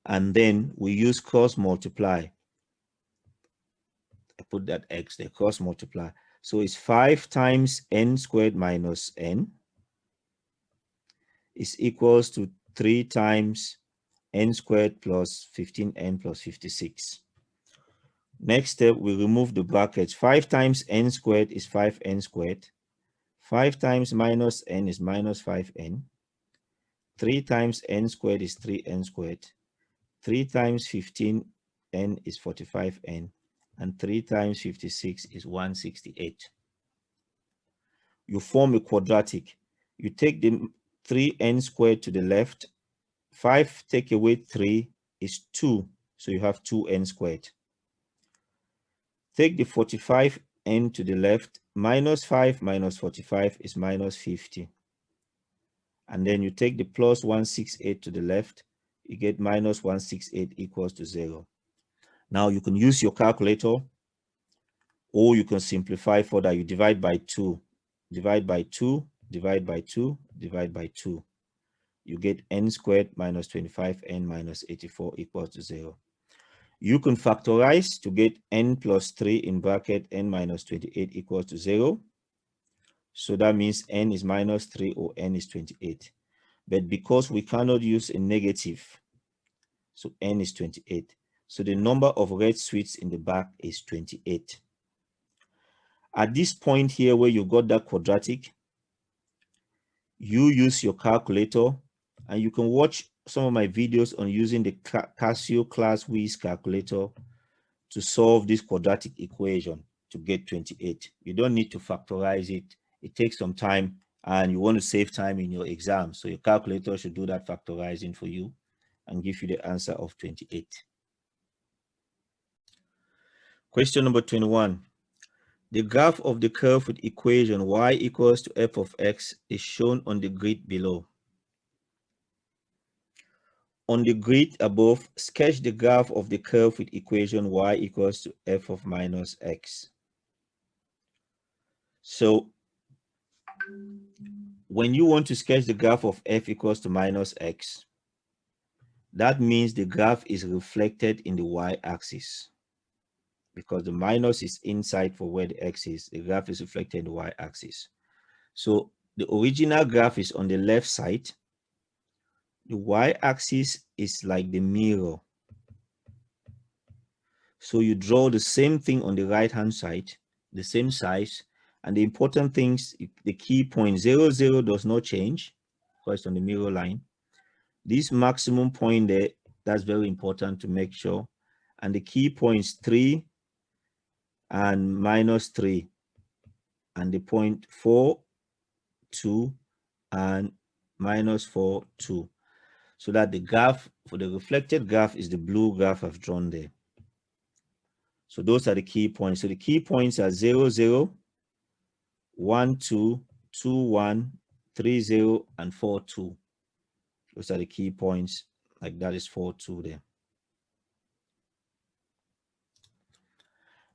And then we use cross multiply. I put that x there, cross multiply. So it's 5 times n squared minus n is equals to 3 times n squared plus 15n plus 56. Next step, we remove the brackets. 5 times n squared is 5n squared. 5 times minus n is minus 5n. 3 times n squared is 3n squared. 3 times 15n is 45n. And 3 times 56 is 168. You form a quadratic. You take the 3n squared to the left. 5 take away 3 is 2. So you have 2n squared. Take the 45n to the left. Minus 5 minus 45 is minus 50. And then you take the plus 168 to the left. You get minus 168 equals to 0. Now you can use your calculator, or you can simplify further. You divide by 2. Divide by 2, divide by 2, divide by 2. You get n squared minus 25n minus 84 equals to 0. You can factorize to get n plus 3 in bracket n minus 28 equals to 0. So that means n is minus 3 or n is 28. But because we cannot use a negative, so n is 28. So the number of red sweets in the back is 28. At this point here where you got that quadratic, you use your calculator, and you can watch some of my videos on using the Casio ClassWiz calculator to solve this quadratic equation to get 28. You don't need to factorize it. It takes some time, and you want to save time in your exam. So your calculator should do that factorizing for you and give you the answer of 28. Question number 21. The graph of the curve with equation y equals to f of x is shown on the grid below. On the grid above, sketch the graph of the curve with equation y equals to f of minus x. So when you want to sketch the graph of f equals to minus x, that means the graph is reflected in the y-axis. Because the minus is inside for where the x is, the graph is reflected in the y-axis. So the original graph is on the left side. The y-axis is like the mirror. So you draw the same thing on the right-hand side, the same size, and the important things, the key point 0, 0 does not change because it's on the mirror line. This maximum point there, that's very important to make sure. And the key points 3 and minus 3, and the point 4, 2, and minus 4, 2. So that the graph, for the reflected graph, is the blue graph I've drawn there. So those are the key points. So the key points are 0, 0, 1, 2, 2, 1, 3, 0, and 4, 2. Those are the key points. Like that is 4, 2 there.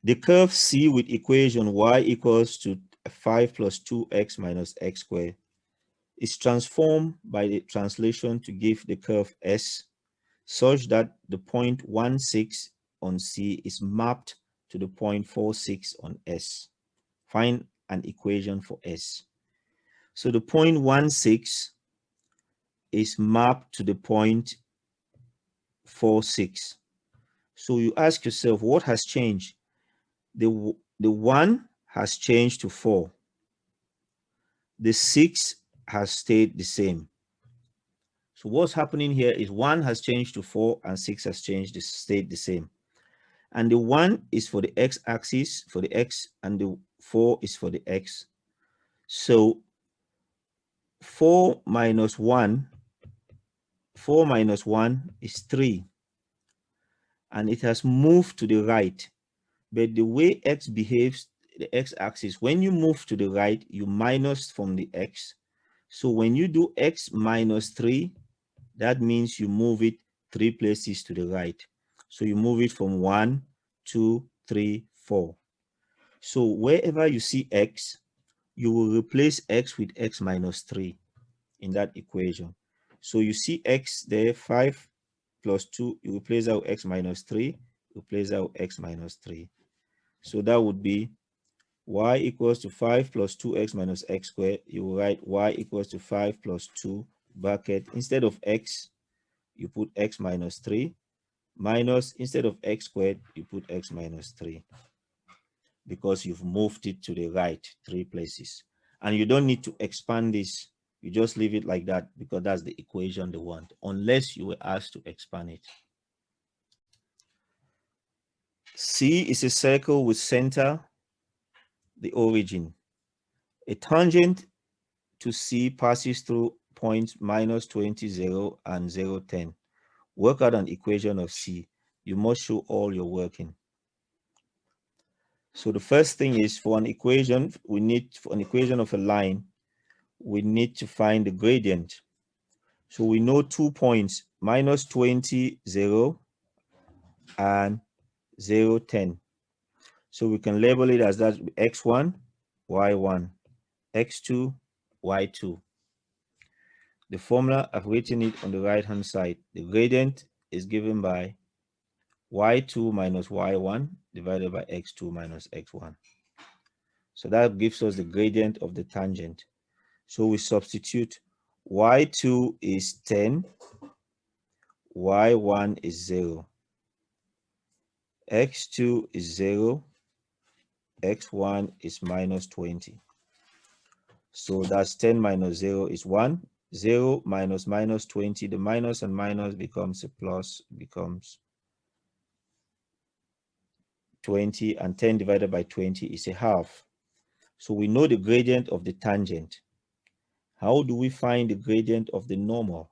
The curve C with equation y equals to 5 plus 2x minus x squared is transformed by the translation to give the curve S such that the point 16 on C is mapped to the point 46 on S. Find an equation for S. So the point 16 is mapped to the point 46. So you ask yourself, what has changed? The 1 has changed to 4. The 6 has stayed the same. So what's happening here is 1 has changed to 4 and 6 has changed, stayed the same. And the 1 is for the x-axis, for the x, and the 4 is for the x. So 4 minus 1 is 3. And it has moved to the right. But the way x behaves, the x-axis, when you move to the right, you minus from the x. So when you do x minus 3, that means you move it 3 places to the right. So you move it from 1, 2, 3, 4. So wherever you see x, you will replace x with x minus 3 in that equation. So you see x there, 5 plus 2, you replace that with x minus 3, replace that with x minus 3. So that would be y equals to 5 plus 2x minus x squared. You will write y equals to 5 plus 2 bracket. Instead of x, you put x minus 3. Minus, instead of x squared, you put x minus 3. Because you've moved it to the right 3 places. And you don't need to expand this. You just leave it like that because that's the equation they want, unless you were asked to expand it. C is a circle with center, the origin. A tangent to C passes through points minus 20, 0, and 0, 10. Work out an equation of C. You must show all your working. So the first thing is, for an equation, for an equation of a line, we need to find the gradient. So we know 2 points, minus 20, 0, and 0, 10. So we can label it as that: x1, y1, x2, y2. The formula, I've written it on the right hand side. The gradient is given by y2 minus y1 divided by x2 minus x1. So that gives us the gradient of the tangent. So we substitute y2 is 10, y1 is 0, x2 is 0, x1 is minus 20. So that's 10 minus 0 is 1. 0 minus minus 20, the minus and minus becomes a plus, becomes 20, and 10 divided by 20 is a half. So we know the gradient of the tangent. How do we find the gradient of the normal?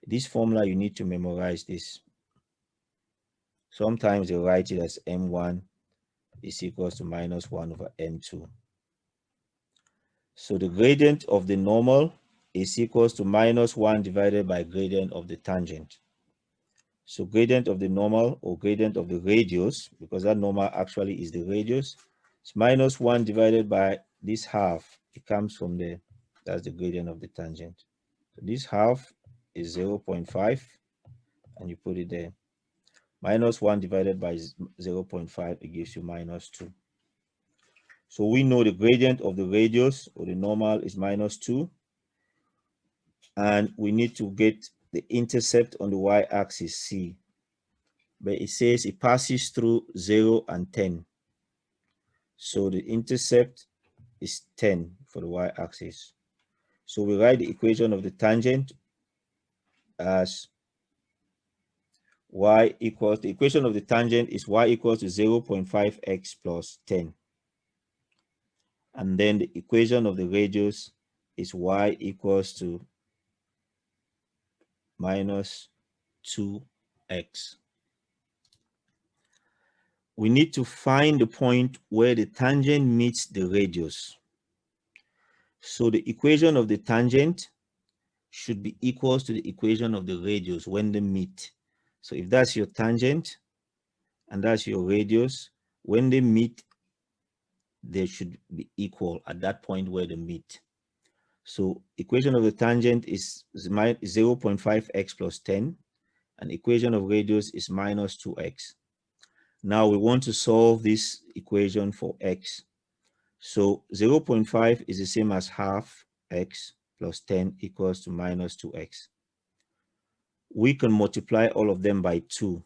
This formula, you need to memorize this. Sometimes they write it as m1 is equals to minus 1 over m2. So the gradient of the normal is equals to minus 1 divided by gradient of the tangent. So gradient of the normal, or gradient of the radius, because that normal actually is the radius, it's minus 1 divided by this half. It comes from there. That's the gradient of the tangent. So this half is 0.5, and you put it there. Minus 1 divided by 0.5, it gives you minus 2. So we know the gradient of the radius, or the normal, is minus 2. And we need to get the intercept on the y-axis, c. But it says it passes through 0 and 10. So the intercept is 10 for the y-axis. So we write the equation of the tangent as y equals, the equation of the tangent is y equals to 0.5x plus 10. And then the equation of the radius is y equals to minus 2x. We need to find the point where the tangent meets the radius. So the equation of the tangent should be equals to the equation of the radius when they meet. So if that's your tangent and that's your radius, when they meet, they should be equal at that point where they meet. So equation of the tangent is 0.5x plus 10, and equation of radius is minus 2x. Now we want to solve this equation for x. So 0.5 is the same as half x plus 10 equals to minus 2x. We can multiply all of them by 2.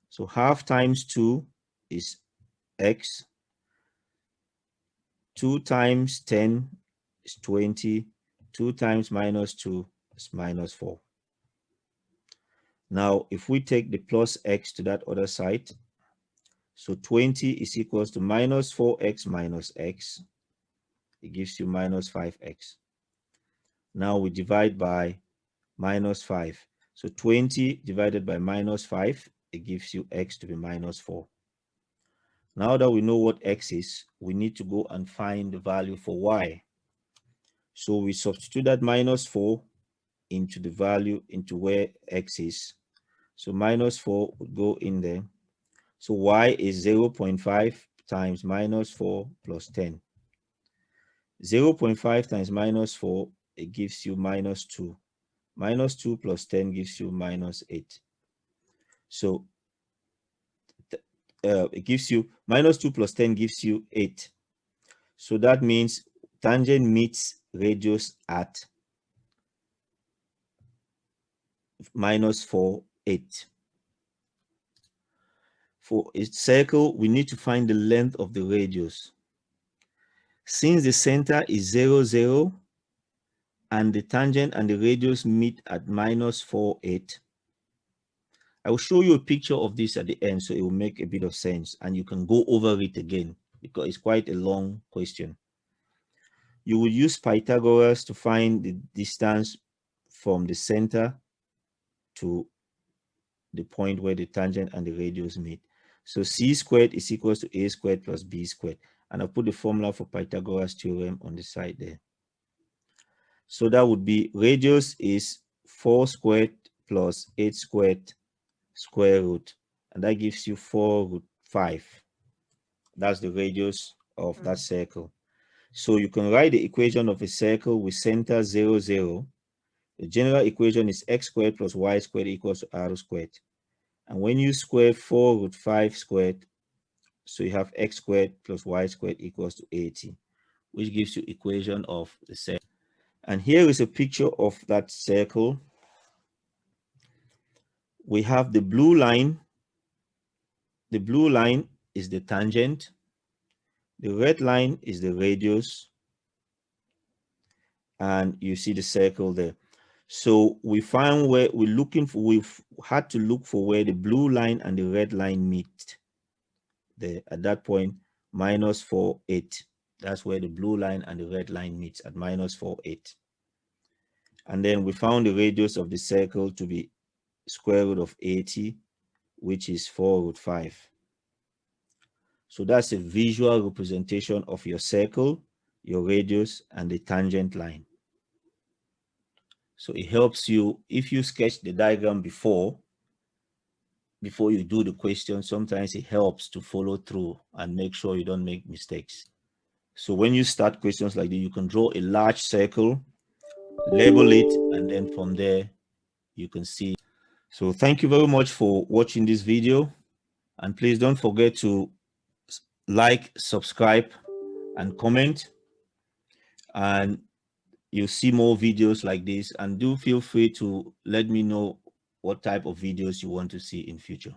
So half times 2 is x. 2 times 10 is 20. 2 times minus 2 is minus 4. Now, if we take the plus x to that other side, so 20 is equals to minus 4x minus x. It gives you minus 5x. Now we divide by minus 5. So 20 divided by minus 5, it gives you x to be minus 4. Now that we know what x is, we need to go and find the value for y. So we substitute that minus 4 into the value, into where x is. So minus 4 would go in there. So y is 0.5 times minus 4 plus 10. 0.5 times minus 4, it gives you minus 2. Minus 2 plus 10 gives you minus 8. So it gives you minus 2 plus 10 gives you 8. So that means tangent meets radius at minus 4, 8. For a circle, we need to find the length of the radius. Since the center is 0, 0, and the tangent and the radius meet at minus 4, 8, I will show you a picture of this at the end so it will make a bit of sense and you can go over it again because it's quite a long question. You will use Pythagoras to find the distance from the center to the point where the tangent and the radius meet. So c squared is equals to a squared plus b squared. And I'll put the formula for Pythagoras theorem on the side there. So that would be radius is 4 squared plus 8 squared square root. And that gives you 4 root 5. That's the radius of that circle. So you can write the equation of a circle with center 0, 0. The general equation is x squared plus y squared equals to r squared. And when you square 4 root 5 squared, So you have x squared plus y squared equals to 80, which gives you equation of the circle. And here is a picture of that circle. We have the blue line. The blue line is the tangent. The red line is the radius. And you see the circle there. So we found where we've had to look for where the blue line and the red line meet. There at that point, minus 4, 8. That's where the blue line and the red line meets, at minus 4, 8. And then we found the radius of the circle to be square root of 80, which is 4 root 5. So that's a visual representation of your circle, your radius, and the tangent line. So it helps you, if you sketch the diagram before you do the question, sometimes it helps to follow through and make sure you don't make mistakes. So when you start questions like this, you can draw a large circle, label it, and then from there you can see. So thank you very much for watching this video, and please don't forget to like, subscribe, and comment, and you'll see more videos like this. And do feel free to let me know what type of videos you want to see in future.